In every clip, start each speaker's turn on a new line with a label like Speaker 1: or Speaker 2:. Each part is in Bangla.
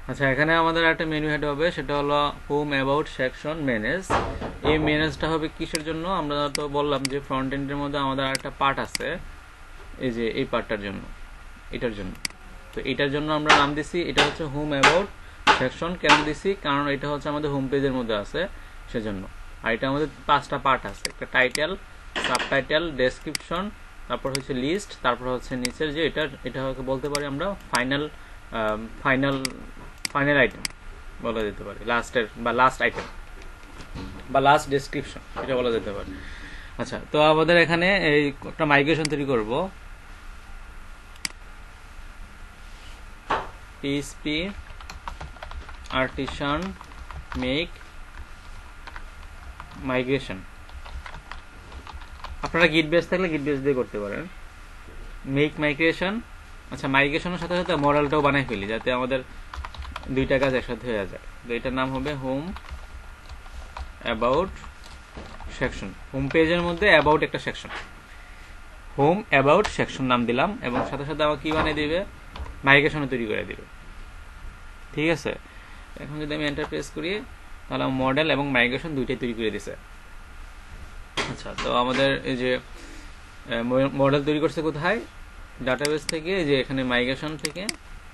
Speaker 1: আচ্ছা, এখানে আমাদের একটা মেনু হেড হবে, সেটা হলো হোম অ্যাবাউট সেকশন ম্যানেজ। এই ম্যানেজটা হবে কিসের জন্য? আমরা তো বললাম যে ফ্রন্ট এন্ডের মধ্যে আমাদের একটা পার্ট আছে, এই যে এই পার্টটার জন্য, এটার জন্য। তো এটার জন্য আমরা নাম দিছি, এটা হচ্ছে হোম অ্যাবাউট সেকশন। কেন দিছি? কারণ এটা হচ্ছে আমাদের হোম পেজের মধ্যে আছে, সেজন্য। আর এটা আমাদের 5টা পার্ট আছে, একটা টাইটেল, সাবটাইটেল, ডেসক্রিপশন, তারপর হচ্ছে লিস্ট, তারপর হচ্ছে নিচের যে এটা বলতে পারি আমরা ফাইনাল ফাইনাল ফাইনাল আইটেম বলা যেতে পারে, লাস্টের বা লাস্ট আইটেম বা লাস্ট ডেসক্রিপশন, এটা বলা যেতে পারে। আচ্ছা, তো আমাদের এখানে এই একটা মাইগ্রেশন তৈরি করব। PHP artisan make migration। আপনারা গিট বেস থাকলে গিট বেস দিয়ে করতে পারেন। Make migration. আচ্ছা, মাইগ্রেশনের সাথে সাথে মডেলটাও বানাই ফেলি, যাতে আমাদের দুইটা কাজ একসাথে হয়ে যায়। তো এটার নাম হবে হোম অ্যাবাউট সেকশন। হোম পেজের মধ্যে অ্যাবাউট একটা সেকশন, হোম অ্যাবাউট সেকশন নাম দিলাম, এবং সাথে সাথে আমার কি বানিয়ে দিবে? মাইগ্রেশনও তৈরি করে দিবে। ঠিক আছে, এখন যদি আমি এন্টার প্রেস করি, তাহলে মডেল এবং মাইগ্রেশন দুইটাই তৈরি করে দিছে। আচ্ছা, তো আমাদের এই যে মডেল তৈরি করছে কোথায়? ডাটাবেস থেকে, যে এখানে মাইগ্রেশন থেকে,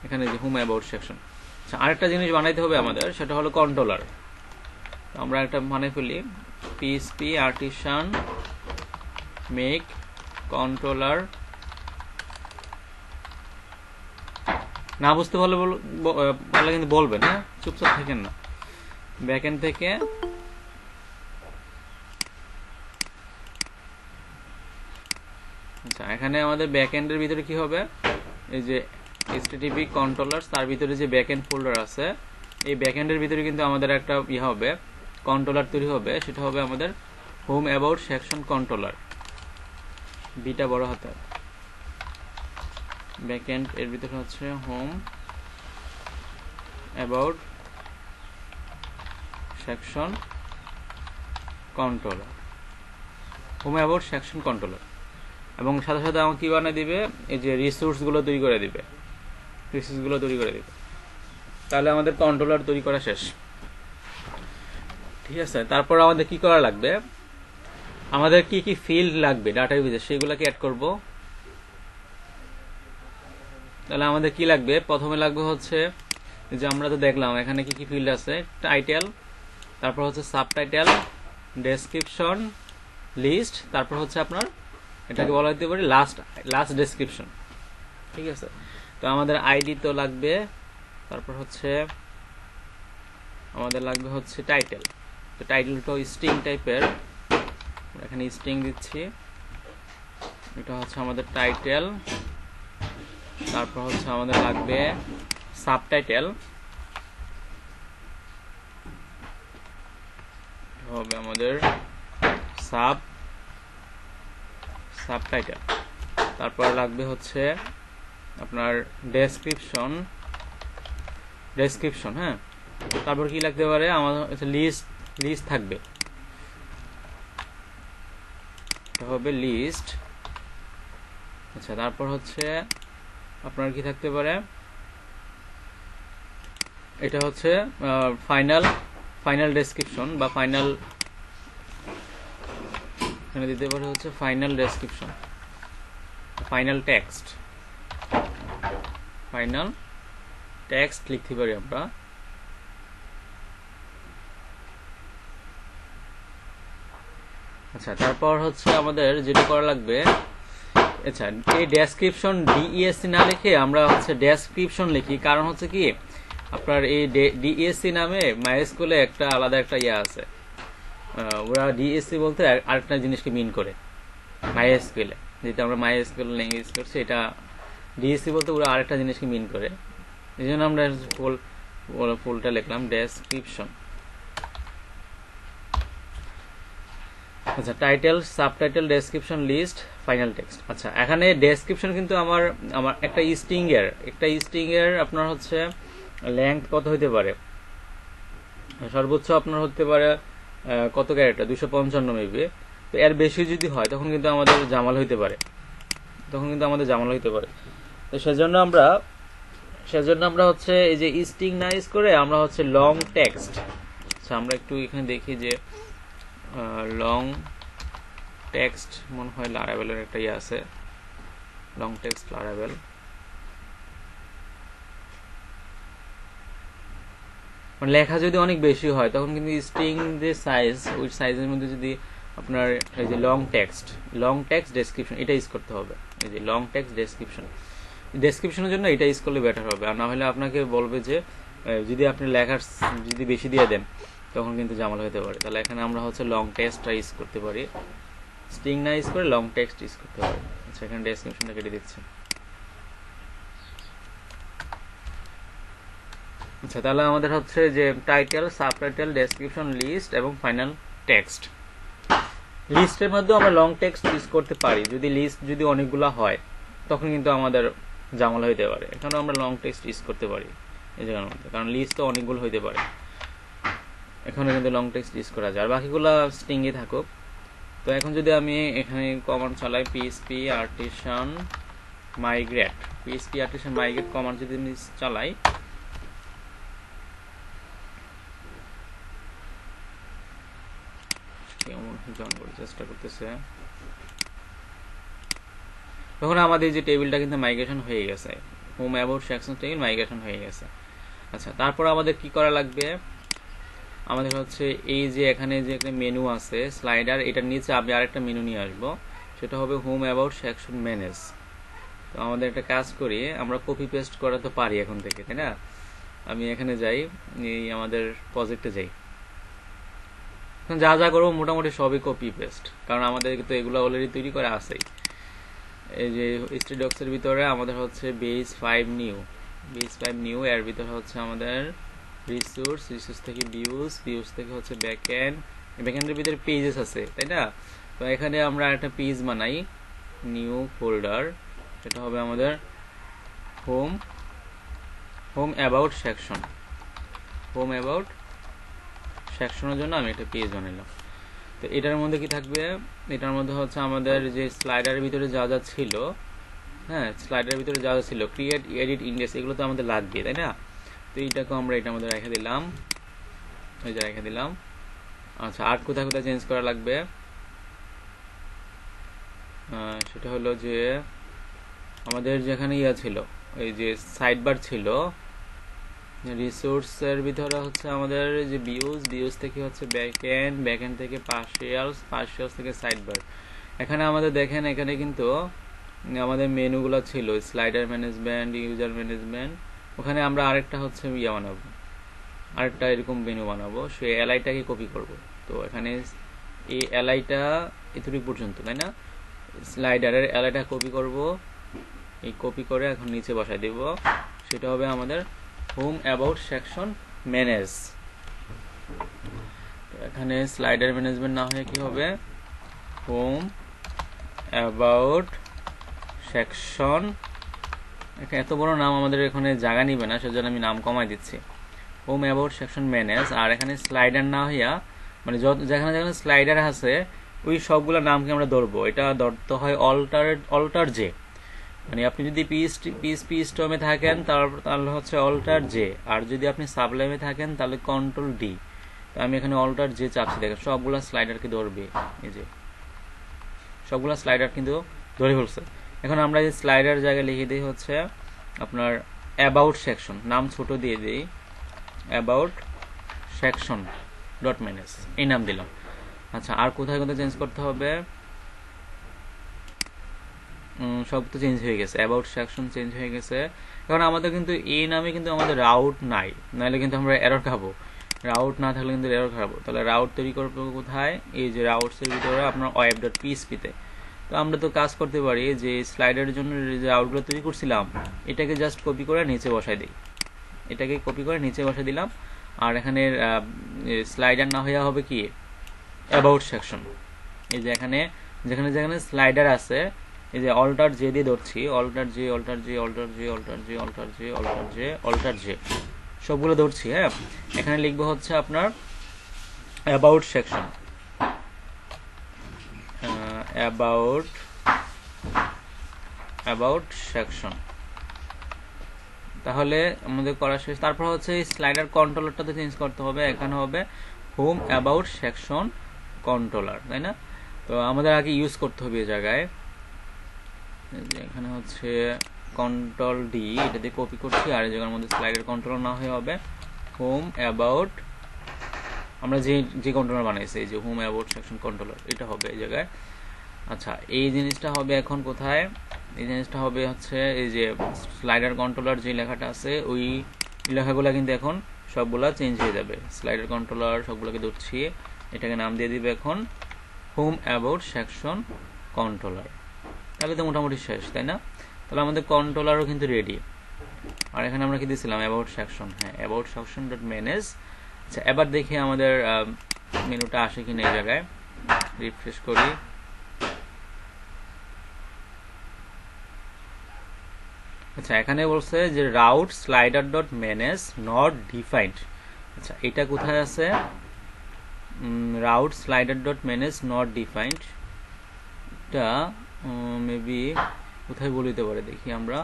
Speaker 1: এখানে যে হোম অ্যাবাউট সেকশন। আচ্ছা, আরেকটা জিনিস বানাইতে হবে আমাদের, সেটা হলো কন্ট্রোলার। আমরা একটা বানাই ফেলি, PHP artisan make controller। না বুঝতে পারলে কিন্তু বলবেন, হ্যাঁ, চুপচাপ থাকেন না। ব্যাকএন্ড থেকে আচ্ছা, এখানে আমাদের ব্যাকএন্ডের ভিতরে কি হবে? এই যে HTTP কন্ট্রোলার, তার ভিতরে যে ব্যাকএন্ড ফোল্ডার আছে, এই ব্যাকএন্ডের ভিতরে কিন্তু আমাদের একটা হবে, কন্ট্রোলার তৈরি হবে। সেটা হবে আমাদের home about section controller, beta বড় হাতের। ব্যাকএন্ড এর ভিতরে হচ্ছে home about section controller, home about section controller. এবং সাথে সাথে আমাকে কি বানিয়ে দিবে? এই যে রিসোর্সগুলো তৈরি করে দিবে, রিসোর্সগুলো তৈরি করে দিবে। তাহলে আমাদের কন্ট্রোলার তৈরি করা শেষ। ঠিক আছে, তারপর আমাদের কি করা লাগবে? আমাদের কি কি ফিল্ড লাগবে ডাটাবেজে, সেগুলোকে অ্যাড করব। তাহলে আমাদের কি লাগবে? প্রথমে লাগবে হচ্ছে, যে আমরা তো দেখলাম এখানে কি কি ফিল্ড আছে, টাইটেল, তারপর হচ্ছে সাবটাইটেল, ডেসক্রিপশন, লিস্ট, তারপর হচ্ছে আপনার এটাকে বলা যেতে পারে লাস্ট ডেসক্রিপশন। ঠিক আছে, তো আমাদের আইডি তো লাগবে, তারপর হচ্ছে আমাদের লাগবে হচ্ছে টাইটেল। তো টাইটেলটাও স্ট্রিং টাইপের, এখানে স্ট্রিং দিচ্ছি। এটা হচ্ছে আমাদের টাইটেল। তারপর হচ্ছে আমাদের লাগবে সাবটাইটেল, হবে আমাদের সাবটাইটেল। তারপর লাগবে হচ্ছে আপনার ডেসক্রিপশন। হ্যাঁ, তারপর কি লাগতে পারে? আমাদের লিস্ট থাকবে, এটা হবে লিস্ট। আচ্ছা, তারপর হচ্ছে আপনার কি থাকতে পারে? এটা হচ্ছে ফাইনাল ডেসক্রিপশন বা ফাইনাল, এখানে দিতে পারে হচ্ছে ফাইনাল ডেসক্রিপশন, ফাইনাল টেক্সট লিখতে পারি আমরা। আচ্ছা, তারপর হচ্ছে আমাদের যেটা করা লাগবে, আচ্ছা, এই ডেসক্রিপশন DESC না লিখে আমরা হচ্ছে ডেসক্রিপশন লিখি। কারণ হচ্ছে কি, আপনার এই DESC নামে মাইএসকিউএল একটা আলাদা একটা ইয়ে আছে, ওরা DESC বলতে আরেকটা জিনিসকে মিন করে। মাইএসকিউএল যেটা আমরা মাইএসকিউএল ল্যাঙ্গুয়েজ করছি, এটা DESC বলতে ওরা আরেকটা জিনিসকে মিন করে। এই জন্য আমরা ফুলটা লিখলাম ডেসক্রিপশন। আচ্ছা, title, subtitle, description, list, final text. আচ্ছা, এখানে ডেসক্রিপশন কিন্তু আমার একটা স্ট্রিং এর আপনার হচ্ছে লেংথ কত হতে পারে? সর্বোচ্চ আপনার হতে পারে কত ক্যারেক্টার? 255 মেবি। তো এর বেশি যদি হয় তখন কিন্তু আমাদের জামাল হইতে পারে, তো সেজন্য আমরা সেজন্য আমরা হচ্ছে এই যে স্ট্রিং না ইউজ করে আমরা হচ্ছে লং টেক্সট, আচ্ছা আমরা একটু এখানে দেখি যে লং টেক্সট মনে হয় লারাভেলের একটা ইয়ে আছে, লং টেক্সট লারাভেল। মানে লেখা যদি অনেক বেশি হয় তখন কিন্তু স্ট্রিং যে সাইজ, ওই সাইজের মধ্যে যদি আপনার এই যে লং টেক্সট ডেসক্রিপশন এটা ইউজ করতে হবে। এই যে লং টেক্সট ডেসক্রিপশনের জন্য এটা ইউজ করলে বেটার হবে। আর না হলে আপনাকে বলবে যে যদি আপনি লেখার যদি বেশি দিয়ে দেন তখন কিন্তু ঝামেলা হতে পারে। তাহলে এখানে আমরা হচ্ছে লং টেক্সটটা ইউজ করতে পারি, স্ট্রিং না ইউজ করে লং টেক্সট ইউজ করতে পারি। আচ্ছা এখানে ডেসক্রিপশনটা কেটে দিচ্ছি। আচ্ছা তাহলে আমাদের হচ্ছে যে টাইটেল, সাবটাইটেল, ডেসক্রিপশন, লিস্ট এবং ফাইনাল টেক্সট। লিস্টের মধ্যে আমরা লং টেক্সট ইউজ করতে পারি, যদি লিস্ট যদি অনেকগুলো হয় তখন কিন্তু আমাদের ঝামেলা হইতে পারে। এখানে আমরা লং টেক্সট ইউজ করতে পারি এই জায়গার মধ্যে, কারণ লিস্ট তো অনেকগুলো হইতে পারে, এখানে কিন্তু লং টেক্সট ইউজ করা যায়। আর বাকিগুলো স্ট্রিংয়ে থাকুক। তো এখন যদি আমি এখানে কমান্ড চালাই পিএইচপি আর্টিসান মাইগ্রেট, কমান্ড যদি আমি চালাই, চেষ্টা করতেছে, তখন আমাদের যে টেবিলটা কিন্তু মাইগ্রেশন হয়ে গেছে, home about section table migration হয়ে গেছে। আচ্ছা তারপর আমাদের কি করা লাগবে, আমাদের হচ্ছে এই যে এখানে যে একটা মেনু আছে স্লাইডার, এটার নিচে আমি আরেকটা মেনু নিয়ে আসবো, সেটা হবে হোম অ্যাবাউট সেকশন ম্যানেজ। তো আমাদের একটা কাজ করি, আমরা কপি পেস্ট করা তো পারি এখন থেকে, তাই না? আমি এখানে যাই, এই আমাদের প্রজেক্টে যাই, যা যা করবো মোটামুটি সবই কপি পেস্ট, কারণ আমাদের তো এগুলো অলরেডি তৈরি করা আছেই। এই যে স্ট্রিডক্স এর ভিতরে আমাদের হচ্ছে বেস 5 নিউ, এর ভিতরে হচ্ছে আমাদের রিসোর্স থেকে ভিউজ থেকে হচ্ছে ব্যাকএন্ডের ভিতরে পেজেস আছে, তাই না? তো এখানে আমরা একটা পেজ বানাই, নিউ ফোল্ডার, এটা হবে আমাদের হোম অ্যাবাউট সেকশনের জন্য আমি একটা পেজ বানাইলাম। তো এটার মধ্যে কি থাকবে, এটার মধ্যে হচ্ছে আমাদের যে স্লাইডারের ভিতরে যা যা ছিল, হ্যাঁ স্লাইডারের ভিতরে যা যা ছিল, ক্রিয়েট, এডিট, ইন্ডেক্স, এগুলো তো আমাদের লাগবে, তাই না? তো এইটাকে আমরা এটার মধ্যে রেখে দিলাম, এই যে রেখে দিলাম। আচ্ছা আর কোথায় কোথায় চেঞ্জ করা লাগবে, সেটা হলো যে আমাদের যেখানে ইয়া ছিল, এই যে সাইড বার ছিল, রিসোর্সের ভিতরে হচ্ছে আমাদের যে ভিউজ থেকে হচ্ছে ব্যাকএন্ড থেকে পার্শিয়ালস থেকে সাইড বার। এখানে আমাদের দেখেন এখানে কিন্তু আমাদের মেনুগুলো ছিল, স্লাইডার ম্যানেজমেন্ট, ইউজার ম্যানেজমেন্ট, ওখানে আমরা আরেকটা হচ্ছে ইয়া বানাবো, আরেকটা এরকম মেনু বানাবো, সেই এলআইটাকে কপি করব। তো এখানে এই এলআইটা এতটুকু পর্যন্ত, তাই না? স্লাইডারের এলআইটা কপি করব, এই কপি করে এখন নিচে বসাই দেব, সেটা হবে আমাদের হোম অ্যাবাউট সেকশন ম্যানেজ। এখানে স্লাইডার ম্যানেজমেন্ট না হয়ে কি হবে, হোম অ্যাবাউট সেকশন। এত বড় নাম আমাদের এখানে জায়গা নিবে না, সেজন্য আমি নাম কমাই দিচ্ছি, হোম অ্যাবাউট সেকশন ম্যানেজ। আর এখানে স্লাইডার না হইয়া, মানে যেখানে যেখানে স্লাইডার আছে ওই সবগুলো নামকে আমরা ধরবো। এটা ধরতে হয় অল্টার জে, মানে আপনি যদি পিএইচপি স্টর্মে থাকেন তাহলে হচ্ছে অল্টার জে, আর যদি আপনি সাবলাইমে থাকেন তাহলে কন্ট্রোল ডি। তো আমি এখানে অল্টার জে চাপছি, দেখেন সবগুলা স্লাইডারকে ধরবে, এই যে সবগুলা স্লাইডার কিন্তু ধরে ফেলছে। এখন আমরা এই স্লাইডার জায়গায় লিখে দিই হচ্ছে আপনার অ্যাবাউট সেকশন, নাম ছোট দিয়ে দিই, অ্যাবাউট সেকশন ডট ম্যানেজ, এই নাম দিলাম। আচ্ছা আর কোথায় কোথায় চেঞ্জ করতে হবে, সব তো চেঞ্জ হয়ে গেছে, অ্যাবাউট সেকশন চেঞ্জ হয়ে গেছে। এখন আমাদের কিন্তু এই নামে কিন্তু আমাদের রাউট নাই, নাহলে কিন্তু আমরা এরর খাবো, রাউট না থাকলে কিন্তু এরর খাবো। তাহলে রাউট তৈরি করবো কোথায়, এই যে রাউটসের ভিতরে আপনার ওয়েব ডট পিএইচপিতে। তো আমরা তো কাজ করতে পারি যে স্লাইডারের জন্য যে রাউটগুলো তৈরি করছিলাম এটাকে জাস্ট কপি করে নিচে বসাই দিই, এটাকে কপি করে নিচে বসাই দিলাম। আর এখানে স্লাইডার না হইয়া হবে কি অ্যাবাউট সেকশন, এই যে এখানে যেখানে যেখানে স্লাইডার আছে এই যে অল্টার জে দিয়ে ধরছি, অল্টার জে সবগুলো ধরছি। হ্যাঁ এখানে লিখবো হচ্ছে আপনার অ্যাবাউট সেকশন, অ্যাবাউট সেকশন তাহলে আমাদের করা শেষ। তারপর হচ্ছে এই স্লাইডার কন্ট্রোলারটাতে চেঞ্জ করতে হবে, এখানে হবে হোম অ্যাবাউট সেকশন কন্ট্রোলার, তাই না? তো আমাদের আগে ইউজ করতে হবে এই জায়গায়, এখানে হচ্ছে কন্ট্রোল ডি, এটা দিয়ে কপি করছি, আর এই জায়গার মধ্যে স্লাইডার কন্ট্রোলার না হয়ে হবে হোম অ্যাবাউট, আমরা যে কন্ট্রোলার বানাইছি এই যে হোম অ্যাবাউট সেকশন কন্ট্রোলার, এটা হবে এই জায়গায়। আচ্ছা, এই জিনিসটা হবে এখন কোথায়? এই জিনিসটা হবে হচ্ছে এই যে স্লাইডার কন্ট্রোলার যে লেখাটা আছে, ওই লেখাগুলো কিন্তু এখন সবগুলা চেঞ্জ হয়ে যাবে। স্লাইডার কন্ট্রোলার সবগুলোকে ধরছি, এটাকে নাম দিয়ে দিবে এখন হোম অ্যাবাউট সেকশন কন্ট্রোলার। তাহলে তো মোটামুটি শেষ, তাই না? তাহলে আমাদের কন্ট্রোলারও কিন্তু রেডি। আর এখানে আমরা কি দিয়েছিলাম? অ্যাবাউট সেকশন, হ্যাঁ, অ্যাবাউট সেকশন ডট ম্যানেজ। আচ্ছা, এবার দেখি আমাদের মেনুটা আসে কিনা এই জায়গায়, রিফ্রেশ করি। আচ্ছা, এখানে বলছে যে route slider dot manage not defined. আচ্ছা, এটা কোথায় আছে? Route slider dot manage not defined, এটা মেবি কোথায় বলিতে পারে, দেখি আমরা।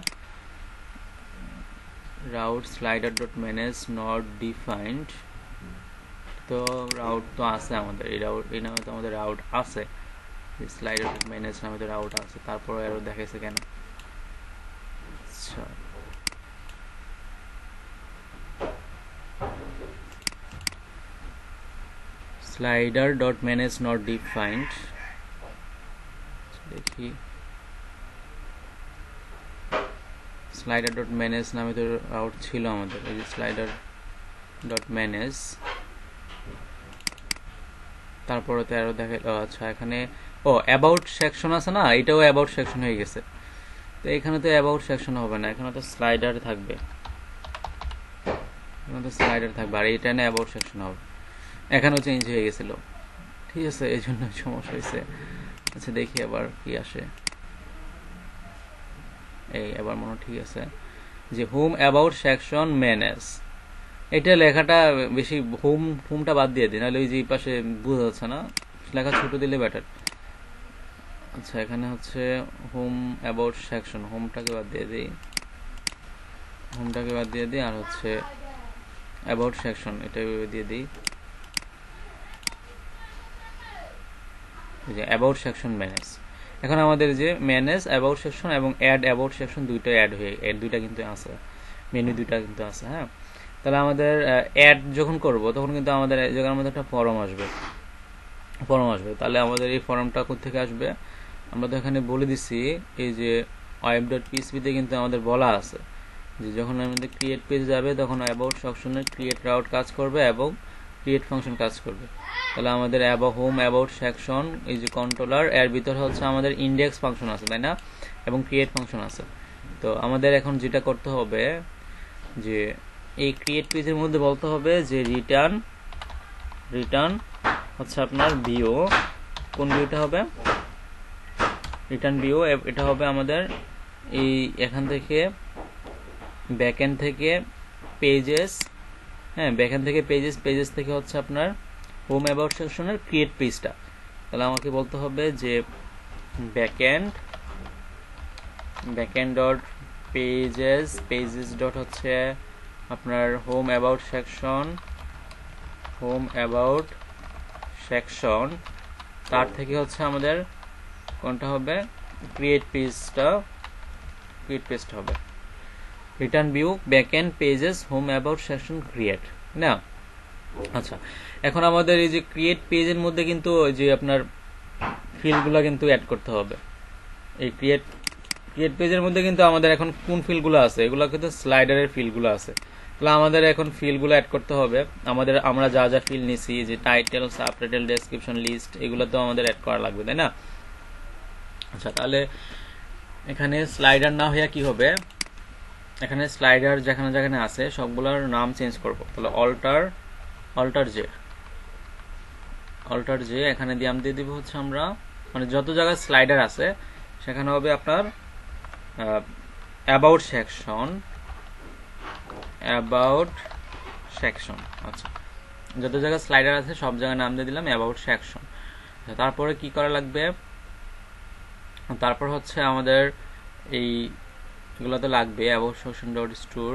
Speaker 1: Route slider dot manage not defined, তো রাউট তো আছে আমাদের, এই রাউট, এই নামে তো আমাদের রাউট আছে, স্লাইডার ডট ম্যানেজ নামে তো রাউট আছে, তারপর এরর দেখাইছে কেন? আচ্ছা, slider dot manage not defined, দেখি স্লাইডার ডট ম্যানেজ নামে তো রাউট ছিল আমাদের, এই যে স্লাইডার ডট ম্যানেজ, তারপরে তো আরো দেখে। আচ্ছা, এখানে অ্যাবাউট সেকশন আছে না, এটাও অ্যাবাউট সেকশন হয়ে গেছে, তো এখানে তো অ্যাবাউট সেকশন হবে না, এখানে তো স্লাইডার থাকবে, এখানে তো স্লাইডার থাকবে, আর এটা না অ্যাবাউট সেকশন হবে, এখানেও চেঞ্জ হয়ে গেছিল, ঠিক আছে, এই জন্য সমস্যা হয়েছে। আচ্ছা, দেখি আবার কি আসে, এই এবার মনে ঠিক আছে, যে হোম অ্যাবাউট সেকশন ম্যানেজ, এটা লেখাটা বেশি হোমটা বাদ দিয়ে দিই, নাহলে ওই যে পাশে বোঝা যাচ্ছে না, লেখা ছোট দিলে বেটার। আচ্ছা, এখানে হচ্ছে হোম অ্যাবাউট সেকশন, হোমটাকে বাদ দিয়ে দিই, আর হচ্ছে অ্যাবাউট সেকশন এটা দিয়ে দিই, যে অ্যাবাউট সেকশন ম্যানেজ। এখন আমাদের যে ম্যানেজ অ্যাবাউট সেকশন এবং অ্যাড অ্যাবাউট সেকশন দুইটা দুইটা কিন্তু আছে, মেনু দুইটা কিন্তু আছে, হ্যাঁ। তাহলে আমাদের অ্যাড যখন করব তখন কিন্তু আমাদের এই জায়গার মধ্যে একটা ফর্ম আসবে, তাহলে আমাদের এই ফর্মটা কোথা আসবে? আমরা তো এখানে বলে দিছি, এই যে web.php-তে কিন্তু আমাদের বলা আছে যে যখন আমাদের ক্রিয়েট পেজ যাবে তখন অ্যাবাউট সেকশনে ক্রিয়েট রাউট কাজ করবে এবং ক্রিয়েট ফাংশন কাজ করবে। তাহলে আমাদের হোম অ্যাবাউট সেকশন, এই যে কন্ট্রোলার, এর ভিতরে হচ্ছে আমাদের ইন্ডেক্স ফাংশন আছে, তাই না, এবং ক্রিয়েট ফাংশন আছে। তো আমাদের এখন যেটা করতে হবে, যে এই ক্রিয়েট পেজের মধ্যে বলতে হবে যে রিটার্ন হচ্ছে আপনার ভিউ, কোন ভিউটা হবে? রিটার্ন ভিউ, এটা হবে আমাদের এই এখান থেকে ব্যাকএন্ড থেকে পেজেস, হ্যাঁ, ব্যাকএন্ড থেকে পেজেস থেকে হচ্ছে আপনার হোম অ্যাবাউট সেকশনের ক্রিয়েট পেজটা। তাহলে আমাকে বলতে হবে যে ব্যাকএন্ড ডট পেজেস ডট হচ্ছে আপনার হোম অ্যাবাউট সেকশন, তার থেকে হচ্ছে আমাদের কোনটা হবে? ক্রিয়েট পেজটা হবে return view backend pages home about section create, না? আচ্ছা, এখন আমাদের এই যে ক্রিয়েট পেজের মধ্যে কিন্তু যে আপনার ফিল্ডগুলো কিন্তু অ্যাড করতে হবে। এই ক্রিয়েট পেজের মধ্যে কিন্তু আমাদের এখন কোন ফিল্ডগুলো আছে? এগুলো কিন্তু স্লাইডারের ফিল্ডগুলো আছে। তাহলে আমাদের এখন ফিল্ডগুলো অ্যাড করতে হবে। আমরা যা ফিল্ড নিছি, যে টাইটেল, সাবটাইটেল, ডেসক্রিপশন, লিস্ট, এগুলো তো আমাদের অ্যাড করা লাগবে, তাই না? আচ্ছা, তাহলে এখানে স্লাইডার না হইয়া কি হবে? এখানে স্লাইডার যেখানে আছে সবগুলোর নাম চেঞ্জ করব। তাহলে অল্টার জে এখানে দিয়ে দিব হচ্ছে আমরা, মানে যত জায়গায় স্লাইডার আছে সেখানে হবে আপনার অ্যাবাউট সেকশন। আচ্ছা, যত জায়গায় স্লাইডার আছে সব জায়গায় নাম দিয়ে দিলাম অ্যাবাউট সেকশন। তারপরে কি করা লাগবে? তারপর হচ্ছে আমাদের এই এগুলো তো লাগবে। About section dot store,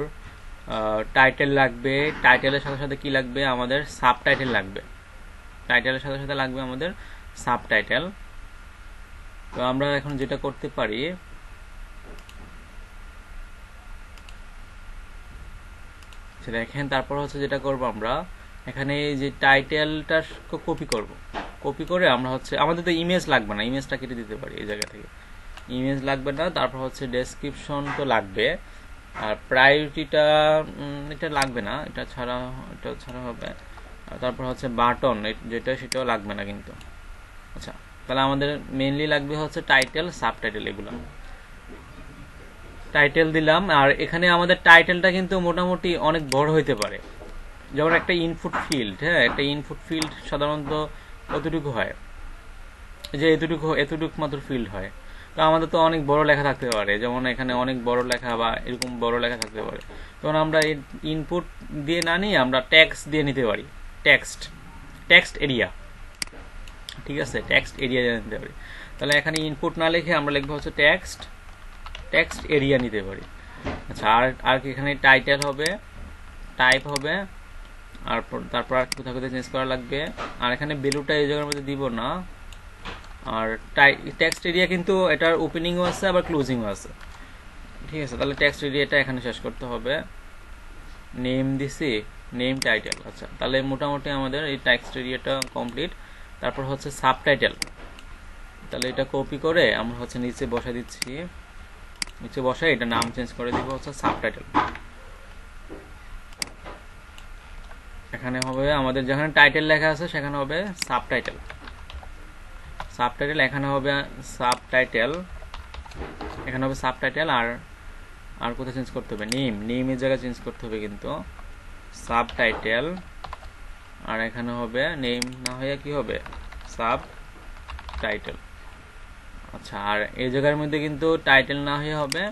Speaker 1: title লাগবে, টাইটেলের সাথে সাথে কি লাগবে আমাদের সাবটাইটেল লাগবে, টাইটেলের সাথে সাথে লাগবে আমাদের সাবটাইটেল। তো আমরা এখন যেটা করতে পারি দেখেন, তারপর হচ্ছে যেটা করব আমরা এখানে এই যে টাইটেলটা কপি করব, কপি করে আমরা হচ্ছে আমাদের তো ইমেজ লাগবে না, ইমেজটা কেটে দিতে পারি এই জায়গা থেকে, ইমেজ লাগবে না। তারপর হচ্ছে ডেসক্রিপশন তো লাগবে, আর প্রায়োরিটিটা এটা লাগবে না, এটা ছাড়া হবে। তারপর হচ্ছে বাটন যেটা সেটাও লাগবে না কিন্তু। আচ্ছা, তাহলে আমাদের মেইনলি লাগবে হচ্ছে টাইটেল, সাবটাইটেল, এগুলো। টাইটেল দিলাম, আর এখানে আমাদের টাইটেলটা কিন্তু মোটামুটি অনেক বড় হইতে পারে। যেমন একটা ইনপুট ফিল্ড, হ্যাঁ, একটা ইনপুট ফিল্ড সাধারণত কতটুকু হয়, যে এতটুকু মাত্র ফিল্ড হয়। তো আমাদের তো অনেক বড় লেখা থাকতে পারে, যেমন এখানে অনেক বড় লেখা বা এরকম বড় লেখা থাকতে পারে। তখন আমরা ইনপুট দিয়ে না নিয়ে আমরা টেক্সট দিয়ে নিতে পারি, টেক্সট এরিয়া, ঠিক আছে, টেক্সট এরিয়া দিয়ে নিতে পারি। তাহলে এখানে ইনপুট না লিখে আমরা লিখবো হচ্ছে টেক্সট এরিয়া নিতে পারি। আচ্ছা, আর কি এখানে টাইটেল হবে, টাইপ হবে, আর তারপর আর কোথাও কোথাও চেঞ্জ করা লাগবে। আর এখানে ভ্যালুটা এই জায়গার মধ্যে দিব না। আর টেক্সট এরিয়া কিন্তু এটার ওপেনিংও আছে আবার ক্লোজিংও আছে, ঠিক আছে। তাহলে টেক্সট এরিয়াটা এখানে শেষ করতে হবে। নেম দিছি, নেম টাইটেল। আচ্ছা, তাহলে মোটামুটি আমাদের এই টেক্সট এরিয়াটা কমপ্লিট। তারপর হচ্ছে সাবটাইটেল, তাহলে এটা কপি করে আমরা হচ্ছে নিচে বসাই দিচ্ছি, নিচে বসাই এটা নাম চেঞ্জ করে দিব হচ্ছে সাবটাইটেল। এখানে হবে আমাদের যেখানে টাইটেল লেখা আছে সেখানে হবে সাবটাইটেল, এখানে হবে সাবটাইটেল, এখানে হবে সাবটাইটেল। আর কোথায় চেঞ্জ করতে হবে, নেমের জায়গায় চেঞ্জ করতে হবে কিন্তু, সাবটাইটেল। আর এখানে হবে নেম না হয়ে কি হবে, সাবটাইটেল। আচ্ছা, আর এই জায়গার মধ্যে কিন্তু টাইটেল না হয়ে হবে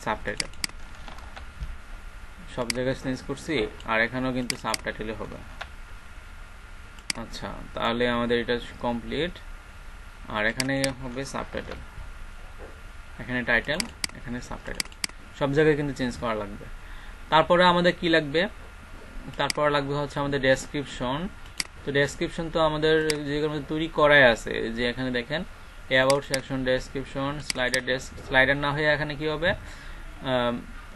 Speaker 1: সাবটাইটেল। সব জায়গায় চেঞ্জ করছি, আর এখানেও কিন্তু সাবটাইটেলে হবে। আচ্ছা, তাহলে আমাদের এটা কমপ্লিট। আর এখানে হবে সাবটাইটেল, এখানে টাইটেল, এখানে সাবটাইটেল, সব জায়গায় কিন্তু চেঞ্জ করা লাগবে। তারপরে আমাদের কি লাগবে, তারপর লাগবে হচ্ছে আমাদের ডেসক্রিপশন। তো ডেসক্রিপশন তো আমাদের যেগুলোর মধ্যে তৈরি করাই আছে, যে এখানে দেখেন অ্যাবাউট সেকশন ডেসক্রিপশন, স্লাইডার না হয়ে এখানে কি হবে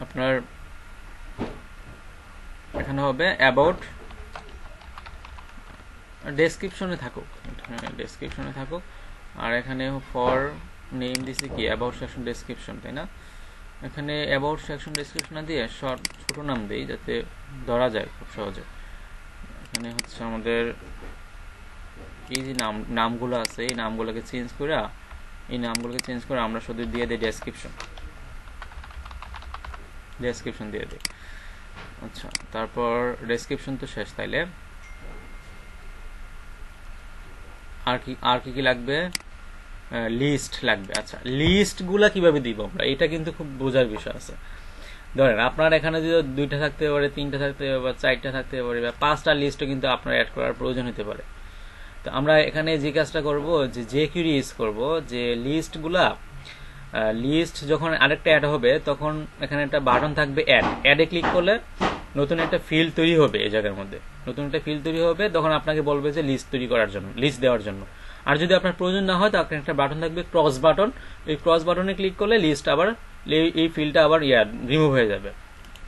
Speaker 1: আপনার এখানে হবে অ্যাবাউট, ডেসক্রিপশনে থাকুক। আর এখানে ফর নেম দিছি কি অ্যাবাউট সেকশন ডেসক্রিপশন, তাই না? এখানে অ্যাবাউট সেকশন ডেসক্রিপশন না দিয়ে ছোট নাম দেই যাতে ধরা যায় খুব সহজে। এখানে হচ্ছে আমাদের এই যে নামগুলো আছে এই নামগুলোকে চেঞ্জ করে আমরা শুধু দিয়ে দিই ডেসক্রিপশন দিয়ে দিই। আচ্ছা, তারপর ডেসক্রিপশন তো শেষ, তাইলে আর কি লাগবে, লিস্ট লাগবে। আচ্ছা, লিস্টগুলা কিভাবে দিব আমরা, এটা কিন্তু খুব বোঝার বিষয় আছে। ধরেন আপনার এখানে যদি 2টা থাকতে পারে, 3টা থাকতে পারে, বা 4টা থাকতে পারে, বা 5টা লিস্টও কিন্তু আপনার অ্যাড করার প্রয়োজন হতে পারে। তো আমরা এখানে যে কাজটা করব, যে কিউরি ইউজ করব, যে লিস্ট যখন আরেকটা অ্যাড হবে তখন এখানে একটা বাটন থাকবে অ্যাডে ক্লিক করলে নতুন একটা ফিল্ড তৈরি হবে, এই জায়গার মধ্যে নতুন একটা ফিল্ড তৈরি হবে, তখন আপনাকে বলবে যে লিস্ট তৈরি করার জন্য, লিস্ট দেওয়ার জন্য। আর যদি আপনার প্রয়োজন না হয় তখন একটা বাটন থাকবে ক্রস বাটন, এই ক্রস বাটনে ক্লিক করলে লিস্ট আবার এই ফিল্ডটা আবার রিমুভ হয়ে যাবে,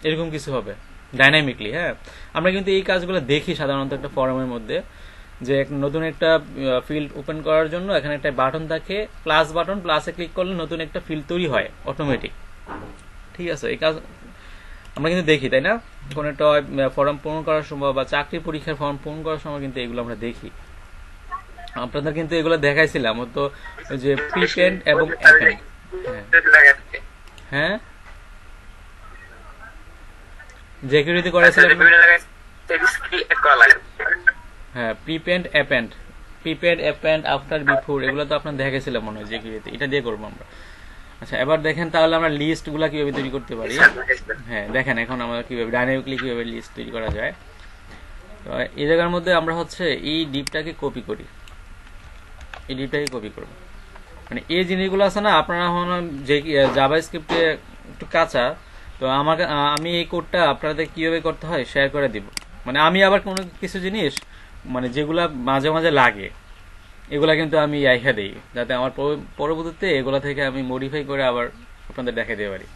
Speaker 1: এরকম কিছু হবে ডাইনামিকলি। হ্যাঁ, আমরা কিন্তু এই কাজগুলো দেখি সাধারণত একটা ফর্মের মধ্যে, যে নতুন একটা ফিল্ড ওপেন করার জন্য এখানে একটা বাটন থাকে, প্লাস বাটন, প্লাসে ক্লিক করলে নতুন একটা ফিল্ড তৈরি হয় অটোমেটিক, ঠিক আছে। এই কাজ আমরা কিন্তু দেখি, তাই না? কোন একটা ফর্ম পূরণ করার সময় বা চাকরি পরীক্ষার ফর্ম পূরণ করার সময় কিন্তু এগুলো আমরা দেখি। আপনাদের কিন্তু এগুলো দেখাইছিলাম তো, যে প্রিপেন্ড এবং অ্যাপেন্ড। হ্যাঁ, যে কেউ যদি করাইছিলাম, হ্যাঁ, প্রিপেন্ড অ্যাপেন্ড, আফটার, বিফোর, এগুলো তো আপনার দেখেছিলাম মনে হয় যে কিউরিতে, এটা দিয়ে করবো আমরা। আচ্ছা, এবার দেখেন তাহলে আমরা লিস্ট গুলা কিভাবে তৈরি করতে পারি। হ্যাঁ, দেখেন এখন আমরা কিভাবে ডাইনামিকলি কিভাবে লিস্ট তৈরি করা যায়। তো এই জায়গার মধ্যে আমরা হচ্ছে এই ডিপটাকে কপি করি, মানে এই জিনিসগুলো আছে না, আপনারা যে জাভাস্ক্রিপ্টে একটু কাঁচা। তো আমাকে আমি এই কোডটা আপনাদের কিভাবে করতে হয় শেয়ার করে দিব। মানে আমি আবার কোনো কিছু জিনিস মানে যেগুলা মাঝে মাঝে লাগে এগুলা কিন্তু আমি আইখা দিই, যাতে আমার পরবর্তীতে এগুলা থেকে আমি মডিফাই করে আবার আপনাদের দেখাই দিতে পারি।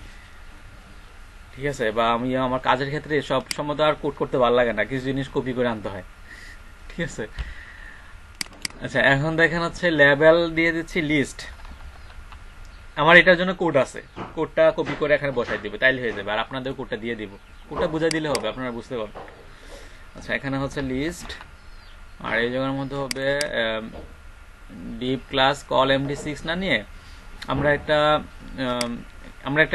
Speaker 1: ঠিক আছে, বা আমি আমার কাজের ক্ষেত্রে সব সময় তো আর কোড করতে ভালো লাগে না, কিছু জিনিস কপি করে আনতে হয়। ঠিক আছে। আচ্ছা, এখন দেখেন হচ্ছে লেবেল দিয়ে দিচ্ছি লিস্ট। আমার এটার জন্য কোড আছে, কোডটা কপি করে এখানে বসাই দিবে, তাইলে হয়ে যাবে। আর আপনাদের কোডটা দিয়ে দিব, কোডটা বুঝাই দিলে হবে, আপনারা বুঝতে পারবেন। আচ্ছা, এখানে হচ্ছে লিস্ট, আর এই জায়গার মধ্যে হবে ডিপ ক্লাস কল MD6 না নিয়ে আমরা একটা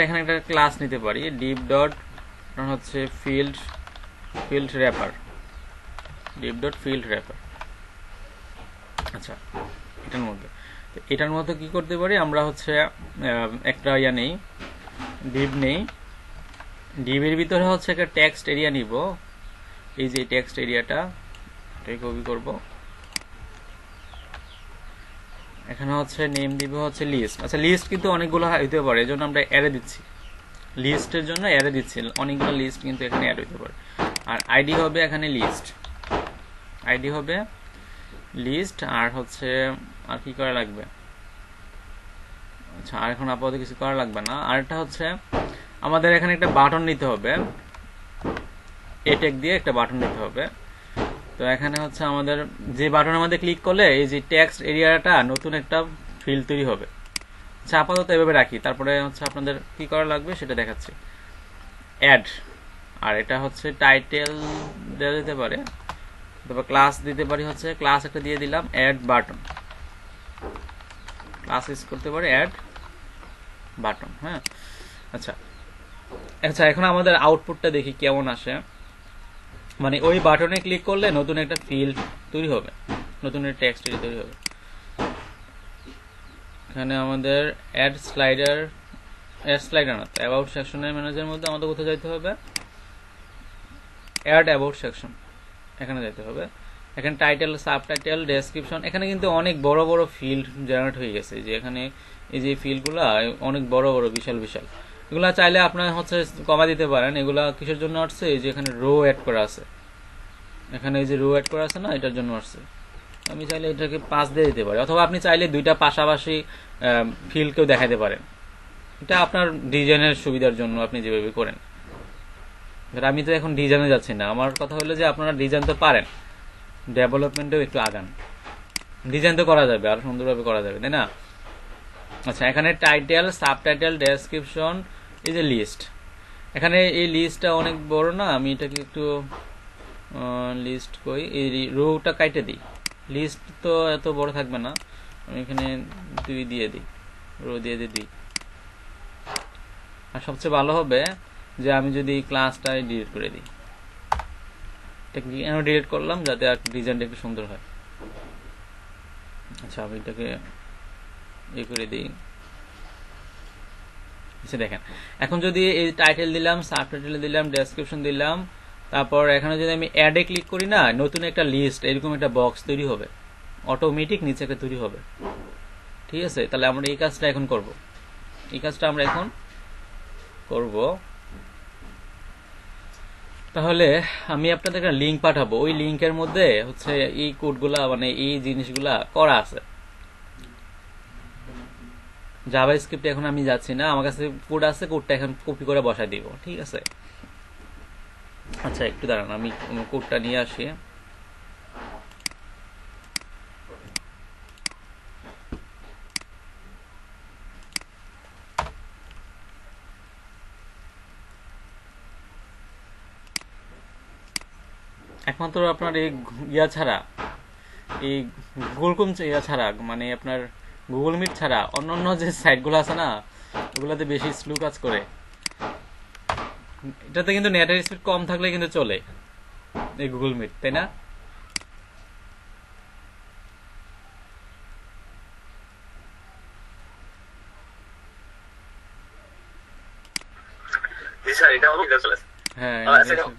Speaker 1: এখানে একটা ক্লাস নিতে পারি, ডিপ ডট হচ্ছে field wrapper, deep dot field wrapper. আচ্ছা, এটার মধ্যে কি করতে পারি আমরা হচ্ছে একটা নেই, ডিপ নেই, ডিবের ভিতরে হচ্ছে একটা টেক্সট এরিয়া নিব। এই যে টেক্সট এরিয়াটা এটাই কপি করব, এখানে হচ্ছে নেম দিব হচ্ছে লিস্ট। আচ্ছা, লিস্ট কিন্তু অনেকগুলো হইতে পারে, এই জন্য আমরা অ্যারে দিচ্ছি, লিস্টের জন্য অ্যারে দিচ্ছি, অনেকগুলো লিস্ট কিন্তু এখানে অ্যাড হইতে পারে। আর আইডি হবে এখানে লিস্ট, আইডি হবে লিস্ট। আর হচ্ছে আর কি করা লাগবে, আচ্ছা আর এখন আপাতত কিছু করা লাগবে না। আরেকটা হচ্ছে আমাদের এখানে একটা বাটন নিতে হবে, এ ট্যাগ দিয়ে একটা বাটন নিতে হবে। তো এখানে হচ্ছে আমাদের যে বাটনের মধ্যে ক্লিক করলে এই যে টেক্সট এরিয়াটা নতুন একটা ফিল্ড তৈরি হবে। আচ্ছা, আপাতত এভাবে রাখি, তারপরে হচ্ছে আপনাদের কি করা লাগবে সেটা দেখাচ্ছি। অ্যাড, আর এটা হচ্ছে টাইটেল দেওয়া যেতে পারে, তারপর ক্লাস দিতে পারি, হচ্ছে ক্লাস একটা দিয়ে দিলাম অ্যাড বাটন, ক্লাস ইউজ করতে পারি অ্যাড বাটন। হ্যাঁ, আচ্ছা আচ্ছা, এখন আমাদের আউটপুটটা দেখি কেমন আসে। মানে ওই বাটনে ক্লিক করলে নতুন একটা ফিল্ড তৈরি হবে, নতুন একটা টেক্সট তৈরি হবে। এখানে আমাদের অ্যাড স্লাইডার না, অ্যাবাউট সেকশনের ম্যানেজারের মধ্যে আমাদের কোথায় যাইতে হবে, অ্যাড অ্যাবাউট সেকশন, এখানে যাইতে হবে। এখানে টাইটেল, সাবটাইটেল, ডেসক্রিপশন, এখানে কিন্তু অনেক বড় বড় ফিল্ড জেনারেট হয়ে গেছে। যে এখানে এই যে ফিল্ডগুলো অনেক বড় বড় বিশাল বিশাল, এগুলা চাইলে আপনার হচ্ছে কমা দিতে পারেন। এগুলা কিসের জন্য আসছে, এই যে এখানে রো অ্যাড করা আছে, এখানে এই যে রো অ্যাড করা আছে না, এটার জন্য আসছে। আমি চাইলে এটাকে 5 দিয়ে দিতে পারি, অথবা আপনি চাইলে দুইটা পাশাপাশি ফিল্ডকেও দেখাতে পারেন। এটা আপনার ডিজাইনের সুবিধার জন্য আপনি যেভাবে করেন। আমি তো এখন ডিজাইনে যাচ্ছি না, আমার কথা হলো যে আপনারা ডিজাইন তো পারেন, ডেভেলপমেন্টেও একটু আগান, ডিজাইন তো করা যাবে, আরো সুন্দরভাবে করা যাবে, তাই না? আচ্ছা, এখানে টাইটেল, সাবটাইটেল, ডেসক্রিপশন, এই যে লিস্ট, এখানে এই লিস্টটা অনেক বড় না, আমি এটাকে একটু লিস্ট কই, এই রোটা কাইটে দিই, লিস্ট তো এত বড় থাকবে না, আমি এখানে 2 দিয়ে দিই, রো দিয়ে দিই। আর সবচেয়ে ভালো হবে যে আমি যদি ক্লাসটা ডিলিট করে দিই, কেন ডিলিট করলাম, যাতে আর ডিজাইনটা একটু সুন্দর হয়। আচ্ছা, আমি এটাকে করে দিই। আচ্ছা, দেখেন এখন যদি এই টাইটেল দিলাম, সাবটাইটেল দিলাম, ডেসক্রিপশন দিলাম, তারপর এখানে যদি আমি অ্যাডে ক্লিক করি না, নতুন একটা লিস্ট এরকম একটা বক্স তৈরি হবে, অটোমেটিক নিচে একটা তৈরি হবে। ঠিক আছে, তাহলে আমরা এই কাজটা এখন করব, এই কাজটা আমরা এখন করব। তাহলে আমি আপনাদের একটা লিঙ্ক পাঠাবো, ওই লিঙ্কের মধ্যে হচ্ছে এই কোডগুলা মানে এই জিনিসগুলা করা আছে। জাভাস্ক্রিপ্টে এখন আমি যাচ্ছি না, আমার কাছে কোড আছে, কোডটা এখন কপি করে বসাই দিব। ঠিক আছে, আচ্ছা একটু দাঁড়ান, আমি কোডটা নিয়ে আসি। একমাত্র আপনার এই ছাড়া, এই গুগল ছাড়া, মানে আপনার গুগল মিট ছাড়া অন্যান্য যে সাইটগুলো আছে না, ওগুলাতে বেশি স্লো কাজ করে। এটাতে কিন্তু নেটের স্পিড কম থাকলে কিন্তু চলে এই গুগল মিট, তাই না? হ্যাঁ,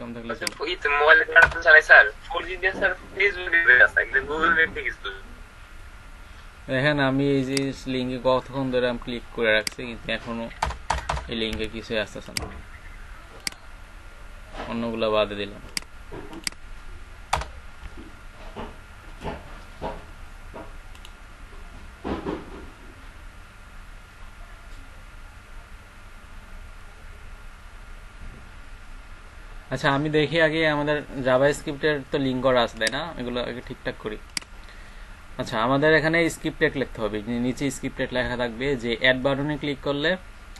Speaker 1: কম থাকলে দেখেন আমি এই যে লিঙ্কে কতক্ষণ ধরে আমি ক্লিক করে রাখছি, কিন্তু এখনো এই লিঙ্কে কিছু আসতেছে না, অন্যগুলো বাদে দিলাম। আচ্ছা আমি দেখি আগে আমাদের জাভাস্ক্রিপ্টের তো লিঙ্ক করা আছে তাই না, এগুলো আগে ঠিকঠাক করি। আচ্ছা আমাদের এখানে স্ক্রিপ্টেড লিখতে হবে, নিচে স্ক্রিপ্টেড লেখা থাকবে যে অ্যাড বাটনে ক্লিক করলে,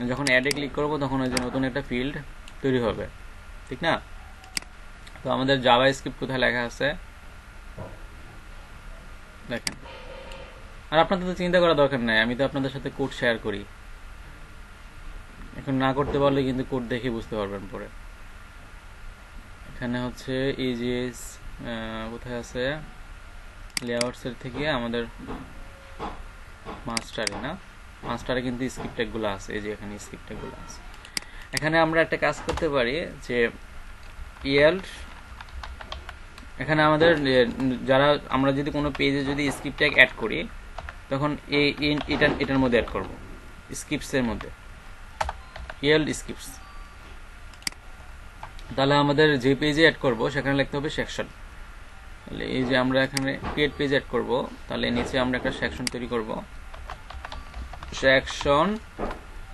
Speaker 1: যখন অ্যাডে ক্লিক করব তখন ওই যে নতুন একটা ফিল্ড তৈরি হবে, ঠিক না? তো আমাদের জাভাস্ক্রিপ্ট কোথায় লেখা আছে দেখেন। আর আপনাদের তো চিন্তা করার দরকার নাই, আমি তো আপনাদের সাথে কোড শেয়ার করি। এখন না করতে পারলে কিন্তু কোড দেখে বুঝতে পারবেন পরে। এখানে হচ্ছে এই যে কোথায় আছে, লেআউটসের থেকে আমাদের মাস্টারে না, মাস্টারে কিন্তু স্ক্রিপ্ট ট্যাগগুলো আছে, এই যে এখানে স্ক্রিপ্ট ট্যাগগুলো আছে। এখানে আমরা একটা কাজ করতে পারি যে ইয়েল্ড, এখানে আমাদের যারা আমরা যদি কোনো পেজে যদি স্ক্রিপ্ট ট্যাগ অ্যাড করি তখন এটার মধ্যে অ্যাড করব, স্ক্রিপ্টসের মধ্যে ইয়েল্ড স্ক্রিপ্টস। তাহলে আমাদের যে পেজে অ্যাড করব সেখানে লিখতে হবে সেকশন। তাহলে এই যে আমরা এখানে ক্রিয়েট পেজ অ্যাড করব, তাহলে নিচে আমরা একটা সেকশন তৈরি করব, সেকশন